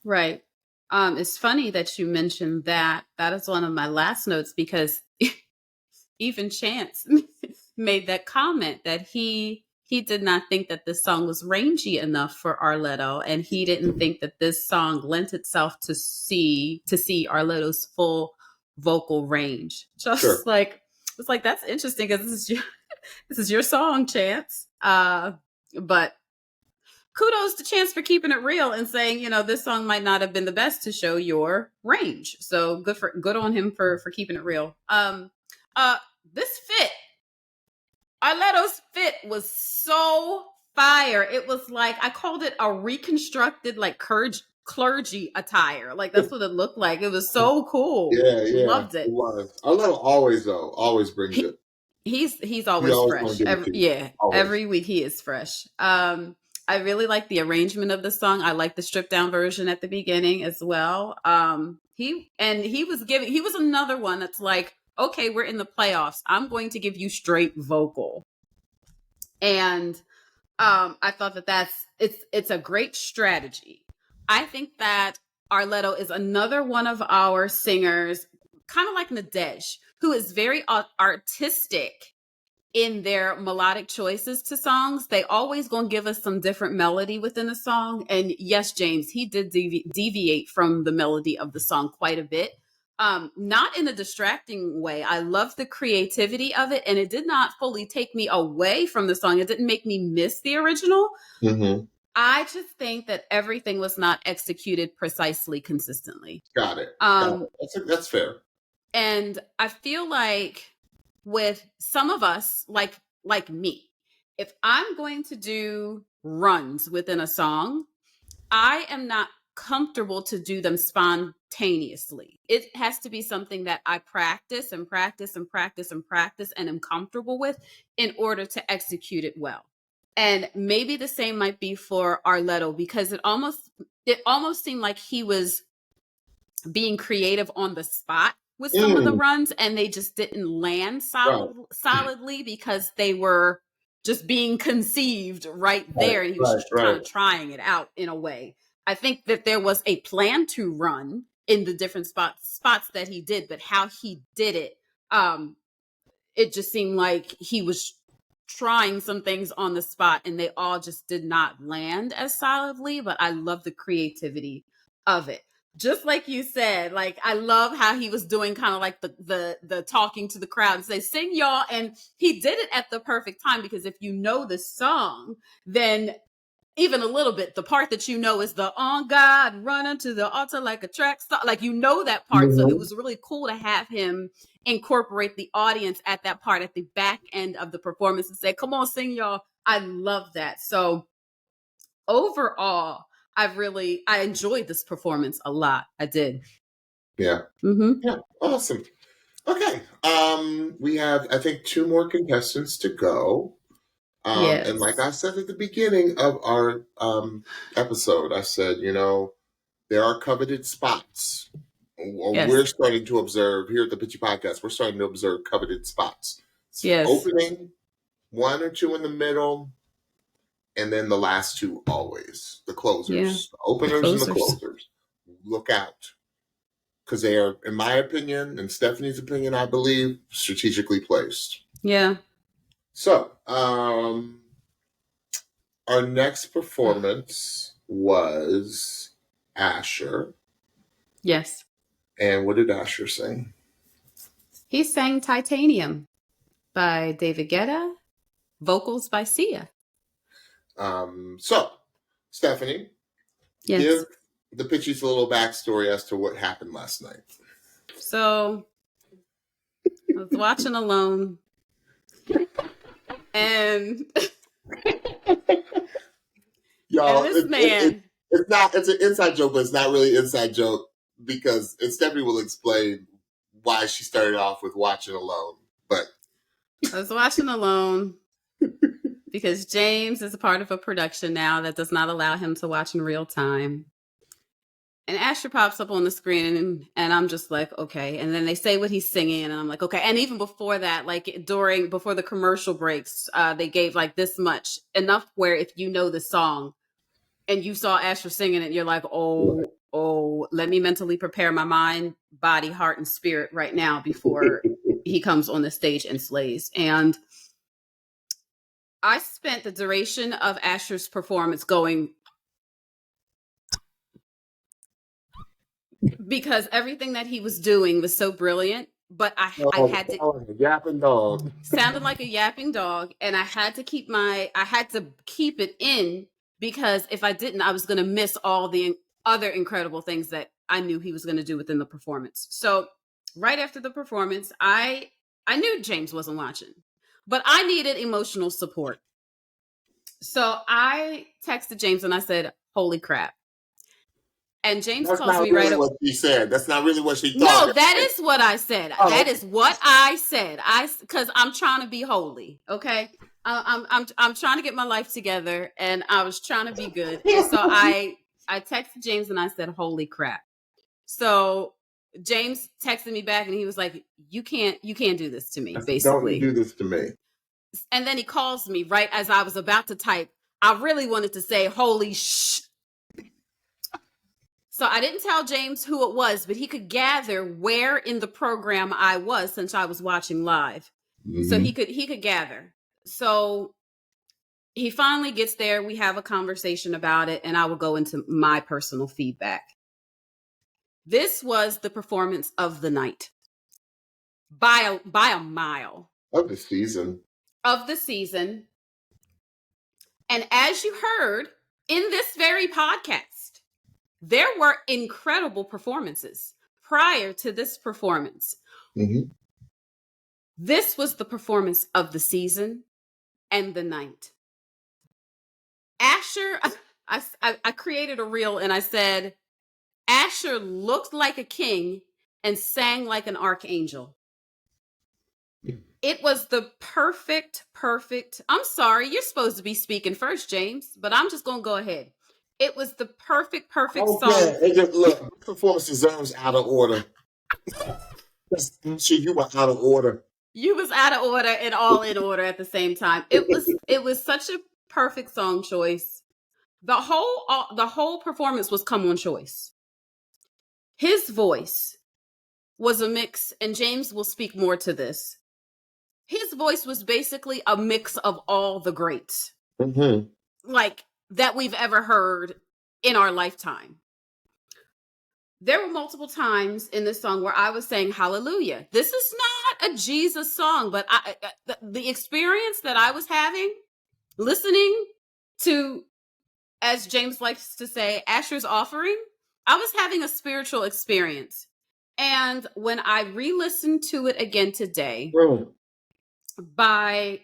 Right. It's funny that you mentioned that. That is one of my last notes, because even Chance made that comment that he did not think that this song was rangy enough for Arletto, and he didn't think that this song lent itself to see Arletto's full vocal range. Just Sure. like, it's like, that's interesting, because this is your song, Chance. But kudos to Chance for keeping it real and saying, you know, this song might not have been the best to show your range. So good on him for keeping it real. This fit, Arletto's fit was so fire. It was like, I called it a reconstructed like clergy attire. Like, that's what it looked like. It was so cool. Yeah. Loved it. It was. Arletto always brings it. He's always fresh. Every week he is fresh. I really like the arrangement of the song. I like the stripped down version at the beginning as well. He was another one that's like, okay, we're in the playoffs, I'm going to give you straight vocal. And I thought that it's a great strategy. I think that Arletto is another one of our singers, kind of like Nadége, who is very artistic in their melodic choices to songs. They always gonna give us some different melody within the song. And yes, James, he did deviate from the melody of the song quite a bit. Not in a distracting way. I love the creativity of it, and it did not fully take me away from the song. It didn't make me miss the original. Mm-hmm. I just think that everything was not executed precisely consistently. Got it. That's fair. And I feel like with some of us, like me, if I'm going to do runs within a song, I am not comfortable to do them spontaneously. It has to be something that I practice and practice and practice and practice and am comfortable with in order to execute it well. And maybe the same might be for Arletto, because it almost seemed like he was being creative on the spot with some of the runs, and they just didn't land solidly because they were just being conceived right there, and he was kind of trying it out in a way. I think that there was a plan to run in the different spots that he did, but how he did it, it just seemed like he was trying some things on the spot, and they all just did not land as solidly. But I love the creativity of it. Just like you said, like, I love how he was doing kind of like the talking to the crowd and say, sing y'all. And he did it at the perfect time, because if you know the song, then even a little bit, the part that you know is the on God, running to the altar like a track star. Like, you know that part. Mm-hmm. So it was really cool to have him incorporate the audience at that part, at the back end of the performance, and say, come on, sing y'all. I love that. So overall, I enjoyed this performance a lot. I did. Yeah. Mm-hmm. Yeah. Awesome. Okay. We have, I think, 2 more contestants to go. Yes. And like I said at the beginning of our episode, I said, you know, there are coveted spots. Yes. We're starting to observe here at the Pitchy Podcast. We're starting to observe coveted spots. Yes. Opening, 1 or 2 in the middle, and then the last 2 always. The closers. Yeah. The openers and the closers. Look out. Because they are, in my opinion, and Stephanie's opinion, I believe, strategically placed. Yeah. So, our next performance was Asher. Yes. And what did Asher sing? He sang Titanium by David Guetta, vocals by Sia. So, Stephanie, yes. Give the pitchies a little backstory as to what happened last night. So, I was watching alone, and y'all, and this man. It's an inside joke, but it's not really an inside joke, because Stephanie will explain why she started off with watching alone. But I was watching alone because James is a part of a production now that does not allow him to watch in real time. And Asher pops up on the screen, and I'm just like, okay. And then they say what he's singing, and I'm like, okay. And even before that, like before the commercial breaks, they gave like this much, enough where if you know the song and you saw Asher singing it, you're like, oh, let me mentally prepare my mind, body, heart, and spirit right now before he comes on the stage and slays. And I spent the duration of Asher's performance going, because everything that he was doing was so brilliant, but I had to yapping dog. sounded like a yapping dog, and I had to keep it in, because if I didn't, I was going to miss all the other incredible things that I knew he was going to do within the performance. So right after the performance, I knew James wasn't watching, but I needed emotional support. So I texted James and I said, "Holy crap." And James That's calls not me really right up. what she said. That's not really what she No, thought. that is what I said. Oh. That is what I said. Because I'm trying to be holy. Okay, I'm trying to get my life together, and I was trying to be good. And so I texted James and I said, "Holy crap!" So James texted me back, and he was like, "You can't do this to me." Basically, don't do this to me. And then he calls me right as I was about to type. I really wanted to say, "Holy sh." So I didn't tell James who it was, but he could gather where in the program I was, since I was watching live. Mm-hmm. So he could gather. So he finally gets there. We have a conversation about it, and I will go into my personal feedback. This was the performance of the night by a mile. Of the season. And as you heard in this very podcast, there were incredible performances prior to this performance. Mm-hmm. This was the performance of the season and the night. Asher, I created a reel and I said, Asher looked like a king and sang like an archangel. It was the perfect. I'm sorry, you're supposed to be speaking first, James, but I'm just going to go ahead. It was the perfect song. Look, performance deserves out of order. You were out of order. You was out of order and all in order at the same time. It was such a perfect song choice. The whole performance was come on choice. His voice was a mix, and James will speak more to this. His voice was basically a mix of all the greats. Mm-hmm. Like that we've ever heard in our lifetime. There were multiple times in this song where I was saying hallelujah. This is not a Jesus song, but the experience that I was having listening to, as James likes to say, Asher's offering, I was having a spiritual experience. And when I re-listened to it again today, by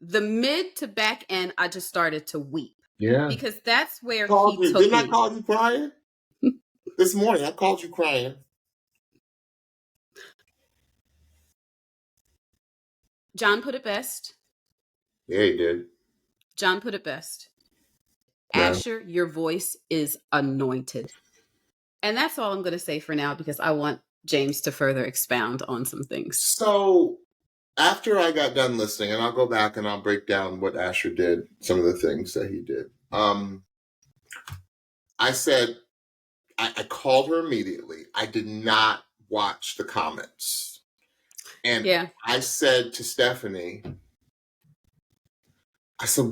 the mid to back end, I just started to weep. Yeah. Because that's where he took me. Didn't I call you crying? This morning, I called you crying. John put it best. Yeah, he did. John put it best. Yeah. Asher, your voice is anointed. And that's all I'm going to say for now, because I want James to further expound on some things. So after I got done listening, and I'll go back and I'll break down what Asher did, some of the things that he did. I said, I called her immediately. I did not watch the comments. And yeah. I said to Stephanie, I said,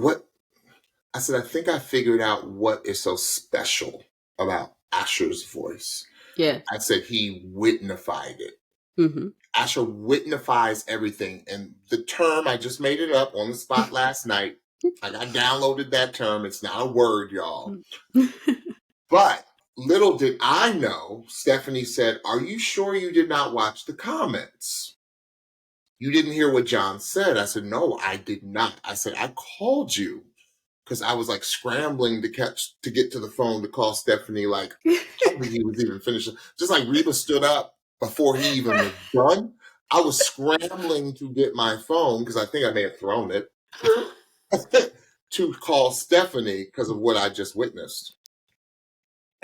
I think I figured out what is so special about Asher's voice. Yeah. I said he Whitnified it. Mm-hmm. Asher Whitnifies everything. And the term, I just made it up on the spot last night. I downloaded that term. It's not a word, y'all. But little did I know, Stephanie said, are you sure you did not watch the comments? You didn't hear what John said. I said, no, I did not. I said, I called you because I was like scrambling to get to the phone to call Stephanie. Like, I don't think he was even finished. Just like Reba stood up before he even was done. I was scrambling to get my phone because I think I may have thrown it to call Stephanie because of what I just witnessed.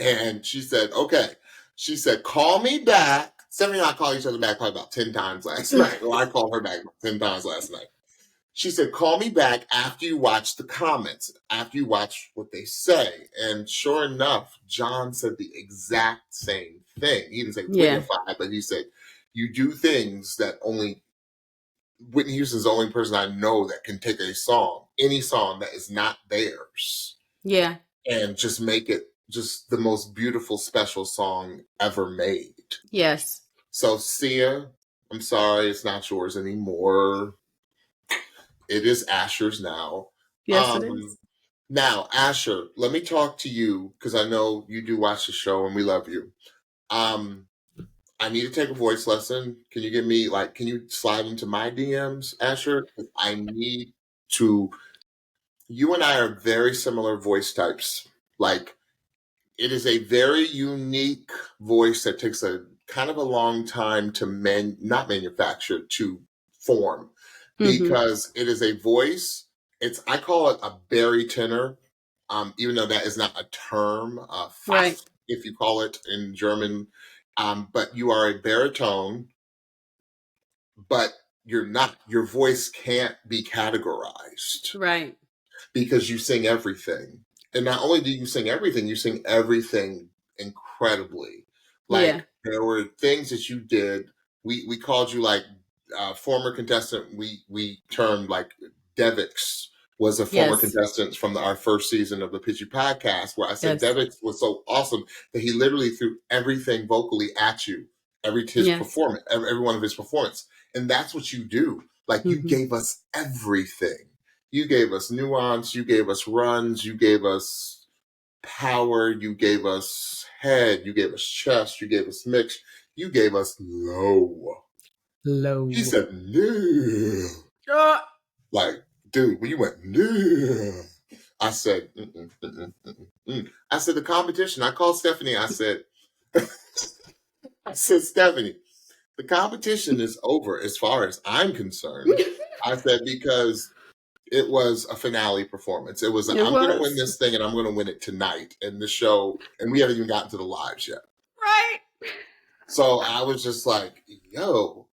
And she said, okay. She said, call me back. Stephanie and I called each other back probably about 10 times last night. Well, I called her back 10 times last night. She said, call me back after you watch the comments, after you watch what they say. And sure enough, John said the exact same thing. He didn't say Yeah. wignified, but he said, you do things that only Whitney Houston's the only person I know that can take a song, any song that is not theirs, Yeah. and just make it just the most beautiful, special song ever made. Yes. So, Sia, I'm sorry, it's not yours anymore. It is Asher's now. Yes, it is. Now, Asher, let me talk to you because I know you do watch the show and we love you. I need to take a voice lesson. Can you give me, can you slide into my DMs, Asher? I need to. You and I are very similar voice types. Like, it is a very unique voice that takes a kind of a long time to not manufacture, to form, because it is a voice. I call it a barytenor, even though that is not a term, Right. if you call it in German. But you are a baritone, but you're not. Your voice can't be categorized Right. because you sing everything. And not only do you sing everything incredibly. Like, there were things that you did. We called you former contestant. We termed Devix was a former contestant from our first season of the Pitchy podcast, where I said Devix was so awesome that he literally threw everything vocally at you, performance, every one of his performance. And that's what you do. Like, you gave us everything. You gave us nuance, you gave us runs, you gave us power, you gave us head, you gave us chest, you gave us mix, you gave us low. He said, no. Like, dude, when you went, no. I said, I said, the competition, I called Stephanie, I said, Stephanie, the competition is over as far as I'm concerned. I said, because it was a finale performance. I'm going to win this thing and I'm going to win it tonight in the show. And we haven't even gotten to the lives yet. Right. So I was just like, yo.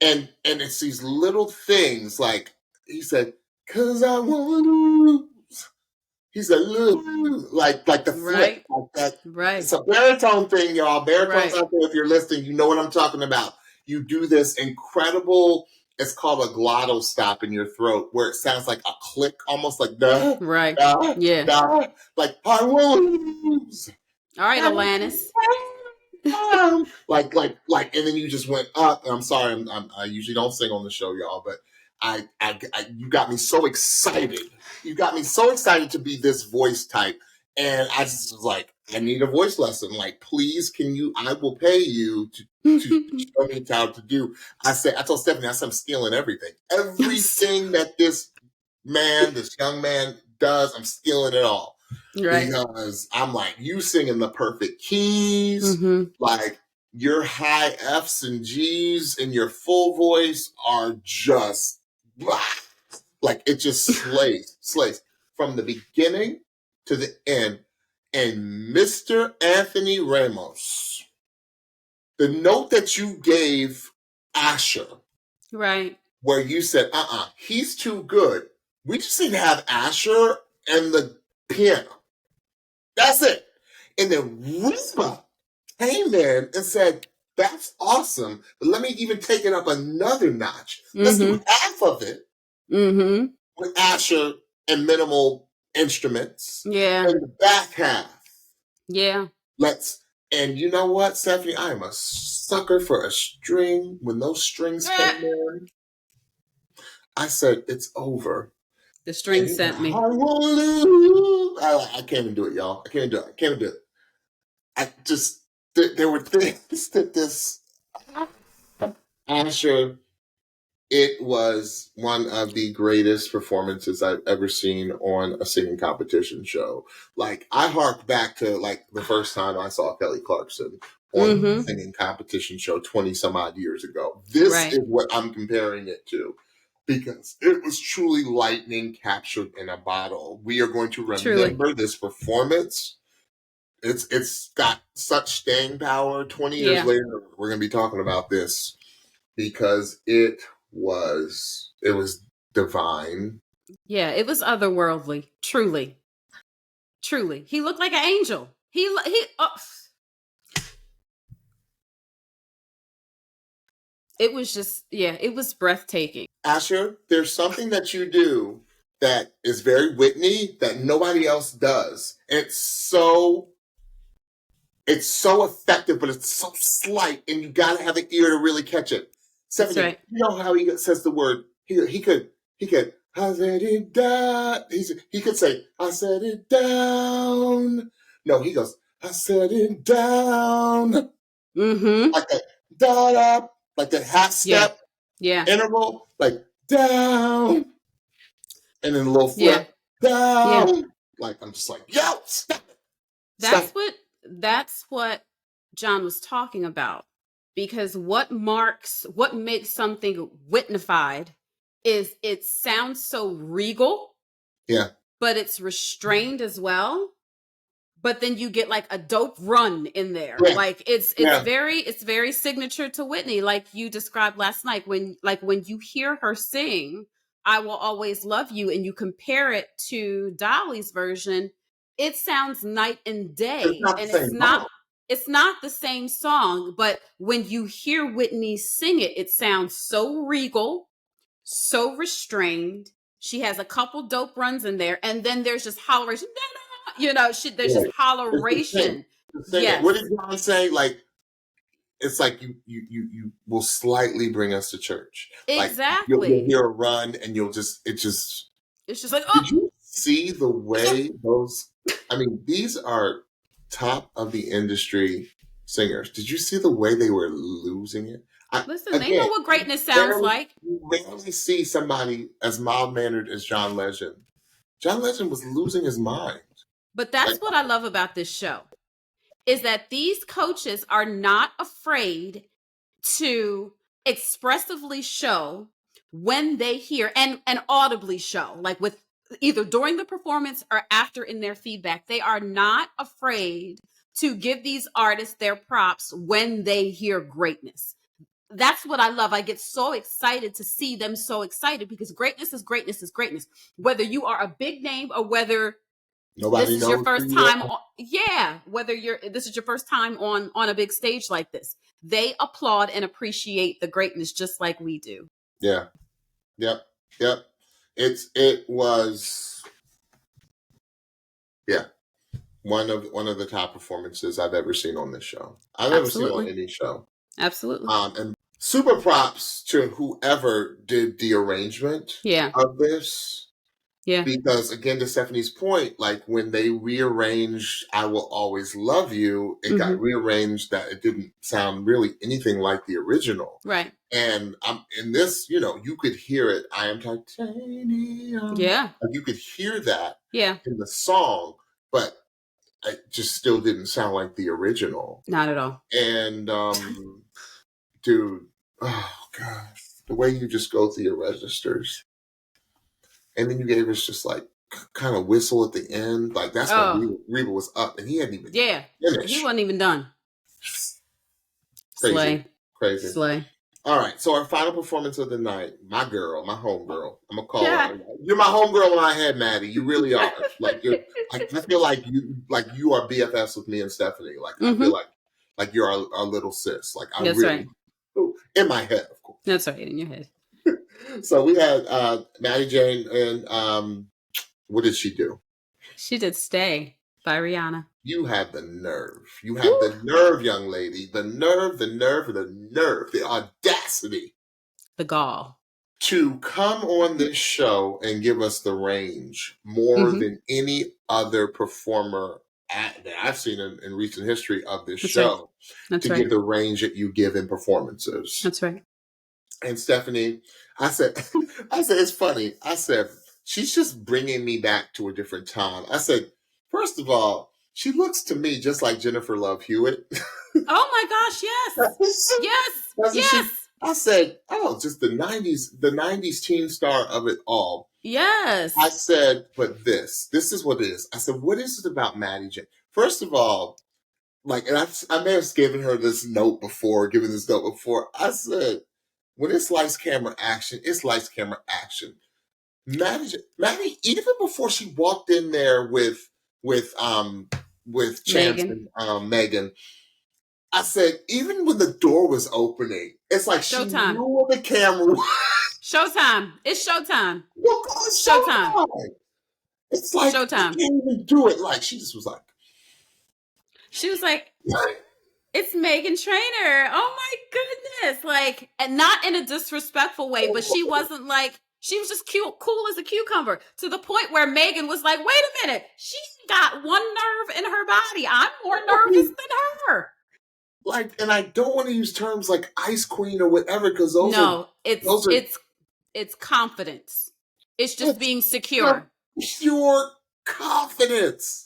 And it's these little things, like he said, cause I want to lose. He said, lose. Like the flip. Like that. Right. It's a baritone thing, y'all. Baritones out there, if you're listening, you know what I'm talking about. You do this incredible, it's called a glottal stop in your throat, where it sounds like a click, almost like duh. Right. Duh, Yeah. Duh, like I will lose. All right, Alanis. And then you just went up. I'm sorry, I usually don't sing on the show, y'all, but you got me so excited. You got me so excited to be this voice type. And I just was like, I need a voice lesson. Like, please, I will pay you to show me how to do. I told Stephanie, I said, I'm stealing everything. Everything that this young man does, I'm stealing it all. Right. Because I'm like, you singing the perfect keys, like your high F's and G's and your full voice are just like it just slays from the beginning to the end. And Mr. Anthony Ramos, the note that you gave Asher, right, where you said, he's too good. We just need to have Asher and the piano. That's it. And then Reba came in and said, that's awesome, but let me even take it up another notch. Let's do half of it with Asher and minimal instruments. Yeah. And the back half. Yeah. And you know what, Stephanie? I am a sucker for a string. When those strings came in, I said, it's over. The string sent me. I can't even do it, y'all. I can't even do it. There were things that this Asher, it was one of the greatest performances I've ever seen on a singing competition show. Like, I hark back to the first time I saw Kelly Clarkson on a singing competition show 20 some odd years ago. This is what I'm comparing it to, because it was truly lightning captured in a bottle. We are going to remember this performance it's got such staying power. 20 years Yeah. later, we're gonna be talking about this because it was divine. Yeah, it was otherworldly. Truly. Truly. He looked like an angel. It was just, yeah, it was breathtaking. Asher, there's something that you do that is very Whitney that nobody else does. It's so effective, but it's so slight, and you gotta have an ear to really catch it. Stephanie, right. you know how he says the word? He could. I said it down. He could say, I said it down. No, he goes, I said it down. Mm-hmm. Like that da like that half step interval, like down, and then a little flip down. Like I'm just like, yo, stop it. That's what John was talking about. Because what makes something Whitnified is it sounds so regal. Yeah. But it's restrained as well. But then you get like a dope run in there. Yeah. Like it's very signature to Whitney, like you described last night when you hear her sing I Will Always Love You and you compare it to Dolly's version, it sounds night and day. It's not the same song, but when you hear Whitney sing it, it sounds so regal, so restrained. She has a couple dope runs in there, and then there's just holleration. There's just holleration. Yes. What did John say? Like, it's like you will slightly bring us to church. Exactly. Like, you'll hear a run, and it's just like, oh. Did you see the way those? I mean, these are top of the industry singers. Did you see the way they were losing it? Listen, they know what greatness sounds like. You rarely see somebody as mild-mannered as John Legend. John Legend was losing his mind. But that's what I love about this show, is that these coaches are not afraid to expressively show when they hear and audibly show, like with either during the performance or after in their feedback. They are not afraid to give these artists their props when they hear greatness. That's what I love. I get so excited to see them so excited because greatness is greatness is greatness. Whether you are a big name or whether this is your first time this is your first time on a big stage like this, they applaud and appreciate the greatness just like we do. Yeah. Yep. It was one of the top performances I've ever seen on this show. I've ever seen on any show. Absolutely. And super props to whoever did the arrangement of this. Yeah. Because again, to Stephanie's point, like when they rearranged I Will Always Love You, it got rearranged that it didn't sound really anything like the original. Right. And in this, you could hear it. I am titanium. Yeah. You could hear that in the song, but it just still didn't sound like the original. Not at all. And dude, oh gosh, the way you just go through your registers. And then you gave us just like kind of whistle at the end. Like that's when Reba was up and he hadn't even finished. He wasn't even done. Crazy. Slay. All right. So our final performance of the night, my girl, my homegirl. I'm gonna call her. You're my homegirl in my head, Maddi. You really are. I feel like you are BFFs with me and Stephanie. Like I feel like you're our little sis. Like I right. In my head, of course. That's right, in your head. So we had Maddi Jane, and what did she do? She did Stay by Rihanna. You had the nerve. You had the nerve, young lady. The nerve, the audacity. The gall. To come on this show and give us the range more than any other performer that I've seen in recent history of this show. Right. To give the range that you give in performances. That's right. And Stephanie, I said, it's funny. I said, she's just bringing me back to a different time. I said, first of all, she looks to me just like Jennifer Love Hewitt. Oh my gosh, yes. Yes. I said, just the 90s teen star of it all. Yes. I said, but this is what it is. I said, what is it about Maddi Jane? First of all, like, and I may have given this note before. I said, when it's lights, camera, action, it's lights, camera, action. Maddi, even before she walked in there with Chance Megan. and Megan, I said, even when the door was opening, it's like she Showtime. knew where the camera was. Showtime. It's showtime. Well, it's Showtime. It's like, Showtime. I can't even do it. Like, she just was like. She was like, it's Megan Trainor. Oh my goodness. Like, and not in a disrespectful way, but she wasn't like, she was just cute, cool as a cucumber, to the point where Megan was like, wait a minute, she got one nerve in her body. I'm more nervous than her. Like, and I don't want to use terms like ice queen or whatever, because it's confidence. It's just being secure. Pure confidence.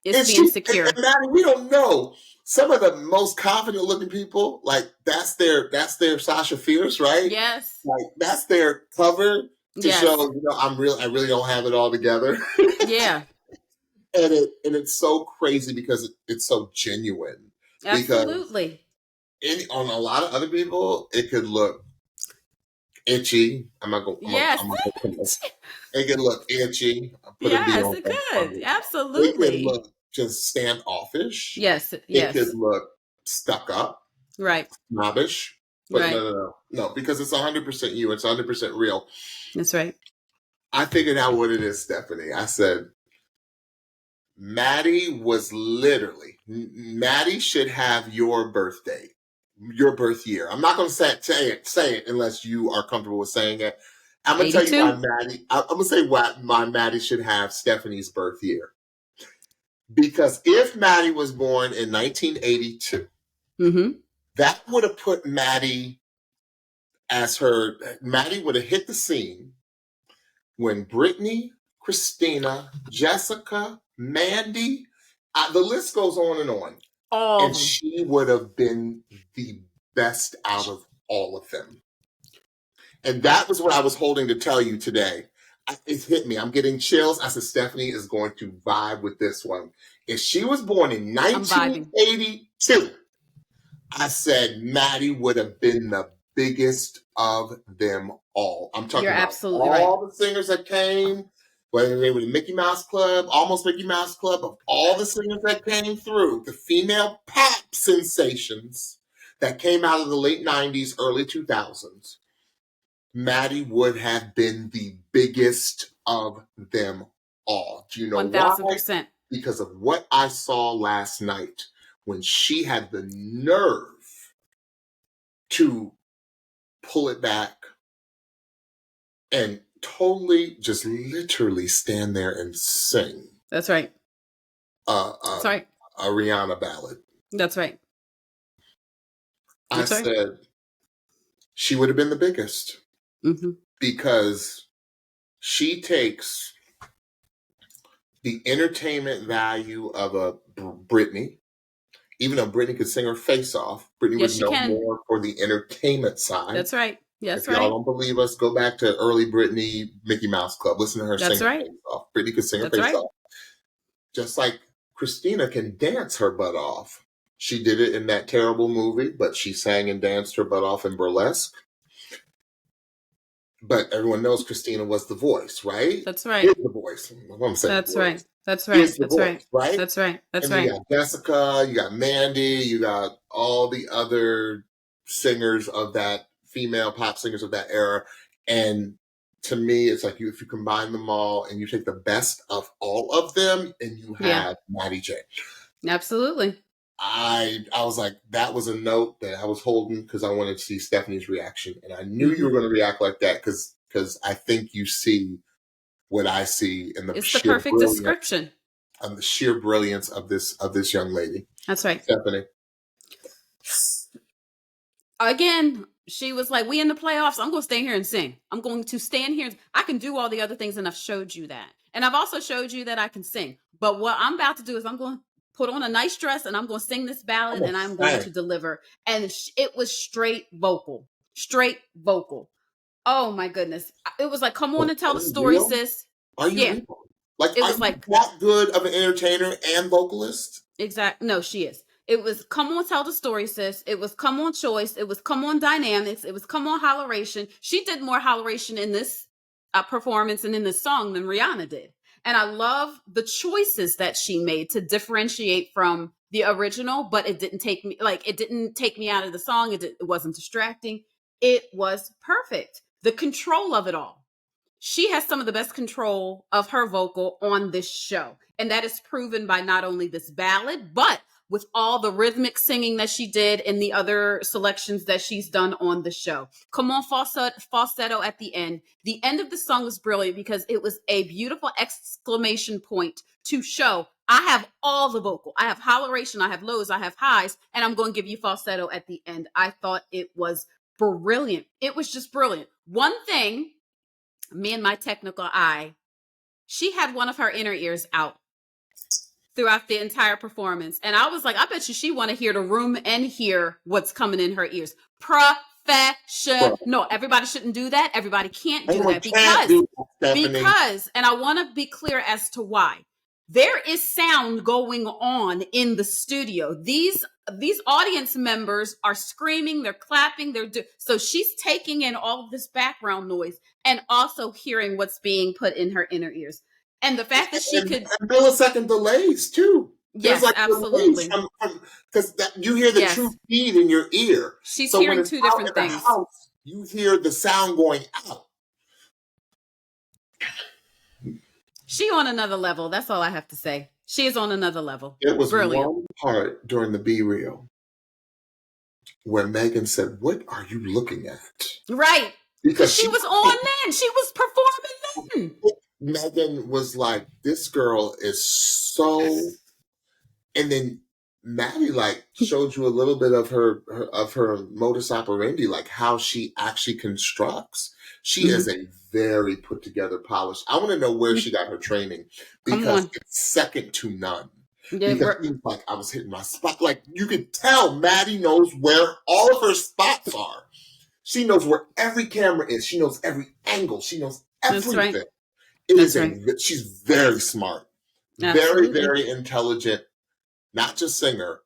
It's being secure. And Maddi, we don't know. Some of the most confident looking people, like that's their Sasha Fierce, right? Yes. Like that's their cover to show, I really don't have it all together. Yeah. And it's so crazy because it's so genuine. Absolutely. On a lot of other people, it could look itchy. It could look itchy. It could. Absolutely. It could look just standoffish. Yes. It could look stuck up. Right. Snobbish. But right. No, because it's 100% you. It's 100% real. That's right. I figured out what it is, Stephanie. I said, Maddi should have your birthday, your birth year. I'm not going to say it unless you are comfortable with saying it. I'm going to tell you I'm going to say why Maddi should have Stephanie's birth year. Because if Maddi was born in 1982, that would have put Maddi would have hit the scene when Brittany, Christina, Jessica, Mandy, the list goes on and on. And she would have been the best out of all of them. And that was what I was holding to tell you today. It hit me. I'm getting chills. I said, Stephanie is going to vibe with this one. If she was born in 1982, I said Maddi would have been the biggest of them all. I'm talking about all the singers that came, whether they were the Mickey Mouse Club, almost Mickey Mouse Club, of all the singers that came through, the female pop sensations that came out of the late 90s, early 2000s, Maddi would have been the biggest of them all. Do you know 1,000%. why? Because of what I saw last night when she had the nerve to pull it back and totally just literally stand there and sing. That's right. That's right. A Rihanna ballad. That's right. I said she would have been the biggest because she takes the entertainment value of a Britney. Even though Britney could sing her face off, Britney would know more for the entertainment side. That's right. If y'all don't believe us, go back to early Britney, Mickey Mouse Club. Listen to her sing her face off. Britney could sing her face off. Just like Christina can dance her butt off. She did it in that terrible movie, but she sang and danced her butt off in Burlesque. But everyone knows Christina was the voice, right? That's right. Is the voice. I'm saying That's voice. Right. That's right. Is the That's voice, right. Right. That's right. That's and right. You got Jessica, you got Mandy, you got all the other singers of that, female pop singers of that era. And to me, it's like if you combine them all and you take the best of all of them and you have Maddi Jane. Absolutely. I was like, that was a note that I was holding because I wanted to see Stephanie's reaction. And I knew you were going to react like that because I think you see what I see in it's the perfect description. And the sheer brilliance of this young lady. That's right. Stephanie. Again, she was like, we in the playoffs. I'm going to stay here and sing. I'm going to stand here. I can do all the other things, and I've showed you that. And I've also showed you that I can sing. But what I'm about to do is I'm going to put on a nice dress, and I'm going to sing this ballad, and I'm going to deliver. And it was straight vocal. Straight vocal. Oh, my goodness. It was like, come on and tell the story, sis. Are you real? Like, It are was you like, that good of an entertainer and vocalist? no, she is. It was Come On Tell the Story, sis. It was Come On Choice. It was Come On Dynamics. It was Come On Holleration. She did more holleration in this performance and in this song than Rihanna did. And I love the choices that she made to differentiate from the original, but it didn't take me out of the song. It wasn't distracting. It was perfect. The control of it all. She has some of the best control of her vocal on this show. And that is proven by not only this ballad, but with all the rhythmic singing that she did and the other selections that she's done on the show. Come on, falsetto at the end. The end of the song was brilliant because it was a beautiful exclamation point to show I have all the vocal. I have holleration, I have lows, I have highs, and I'm going to give you falsetto at the end. I thought it was brilliant. It was just brilliant. One thing, me and my technical eye, she had one of her inner ears out throughout the entire performance. And I was like, I bet you she want to hear the room and hear what's coming in her ears. Professional. No, everybody shouldn't do that. Everybody can't do that because, and I want to be clear as to why. There is sound going on in the studio. These audience members are screaming, they're clapping, so she's taking in all of this background noise and also hearing what's being put in her inner ears. And the fact that she could millisecond delays too. Yes, like absolutely. Because you hear the true feed in your ear. She's hearing two different things. House, you hear the sound going out. She on another level. That's all I have to say. She is on another level. It was brilliant. One part during the Be Real where Megan said, "What are you looking at?" Right. Because she was on then. She was performing then. Megan was like, "This girl is so," and then Maddi like showed you a little bit of her modus operandi, like how she actually constructs. She is a very put together, polished. I want to know where she got her training because it's second to none. Yeah, because she was like, I was hitting my spot. Like you could tell Maddi knows where all of her spots are. She knows where every camera is. She knows every angle. She knows everything. That's right. She's very smart, very, very intelligent, not just singer.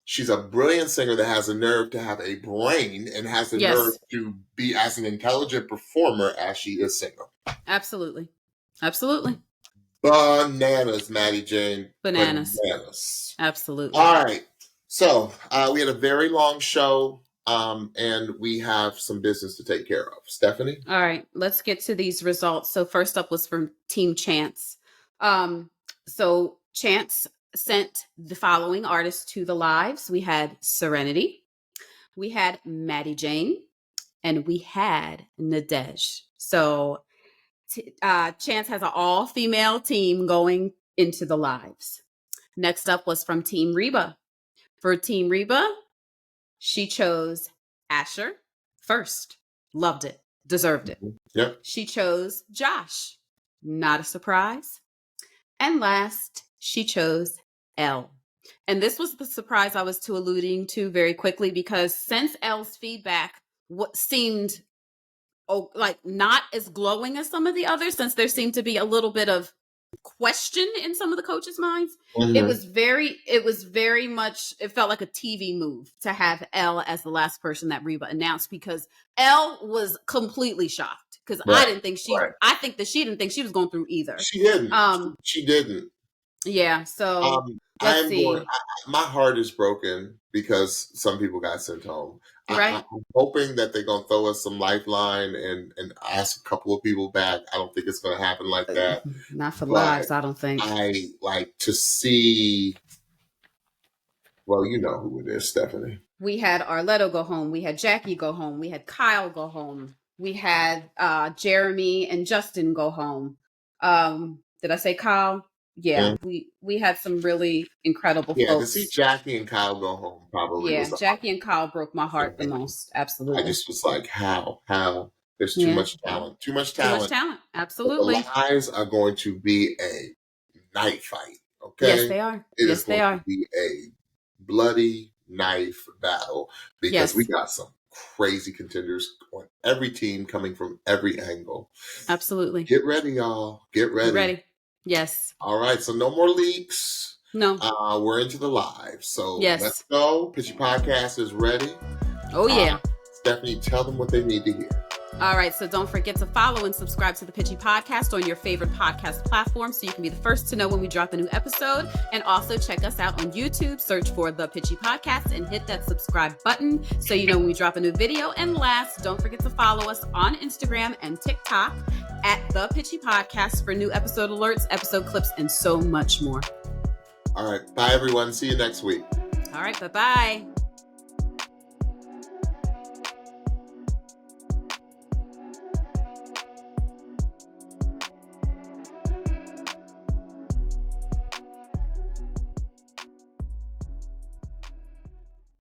She's a brilliant singer that has a nerve to have a brain and has the nerve to be as an intelligent performer as she is singer. Absolutely. Absolutely. Bananas, Maddi Jane. Bananas. Absolutely. All right. So we had a very long show. And we have some business to take care of. Stephanie? All right, let's get to these results. So first up was from Team Chance. So Chance sent the following artists to the lives. We had Serenity, we had Maddi Jane, and we had Nadége. So Chance has an all-female team going into the lives. Next up was from Team Reba. For Team Reba, she chose Asher first. Loved it. Deserved it. Yep. She chose Josh. Not a surprise. And last, she chose Elle. And this was the surprise I was alluding to very quickly because since Elle's feedback what seemed like not as glowing as some of the others, since there seemed to be a little bit of question in some of the coaches' minds, it was very much, it felt like a TV move to have Elle as the last person that Reba announced because Elle was completely shocked because I think that she didn't think she was going through either. She didn't. She didn't. Yeah. So let's see. My heart is broken because some people got sent home. Right. I'm hoping that they're going to throw us some lifeline and ask a couple of people back. I don't think it's going to happen like that. Not for lives, I don't think. I like to see, well, you know who it is, Stephanie. We had RLETTO go home. We had Jackie go home. We had Kyle go home. We had Jeremy and Justin go home. Did I say Kyle? Yeah, we had some really incredible folks. To see Jackie and Kyle go home probably. Yeah, Jackie and Kyle broke my heart the most. Absolutely. I just was like, how? There's too much talent. Too much talent. Absolutely. The lives are going to be a knife fight. Okay. Yes, they are. Yes, they are. To be a bloody knife battle because we got some crazy contenders on every team coming from every angle. Absolutely. Get ready, y'all. Get ready. Yes. All right, so no more leaks. No. We're into the live. So Yes. let's go. Pitchy Podcast is ready. Oh, yeah. Stephanie, tell them what they need to hear. All right, so don't forget to follow and subscribe to the Pitchy Podcast on your favorite podcast platform so you can be the first to know when we drop a new episode. And also check us out on YouTube, search for The Pitchy Podcast and hit that subscribe button so you know when we drop a new video. And last, don't forget to follow us on Instagram and TikTok at The Pitchy Podcast for new episode alerts, episode clips, and so much more. All right, bye everyone. See you next week. All right, bye-bye.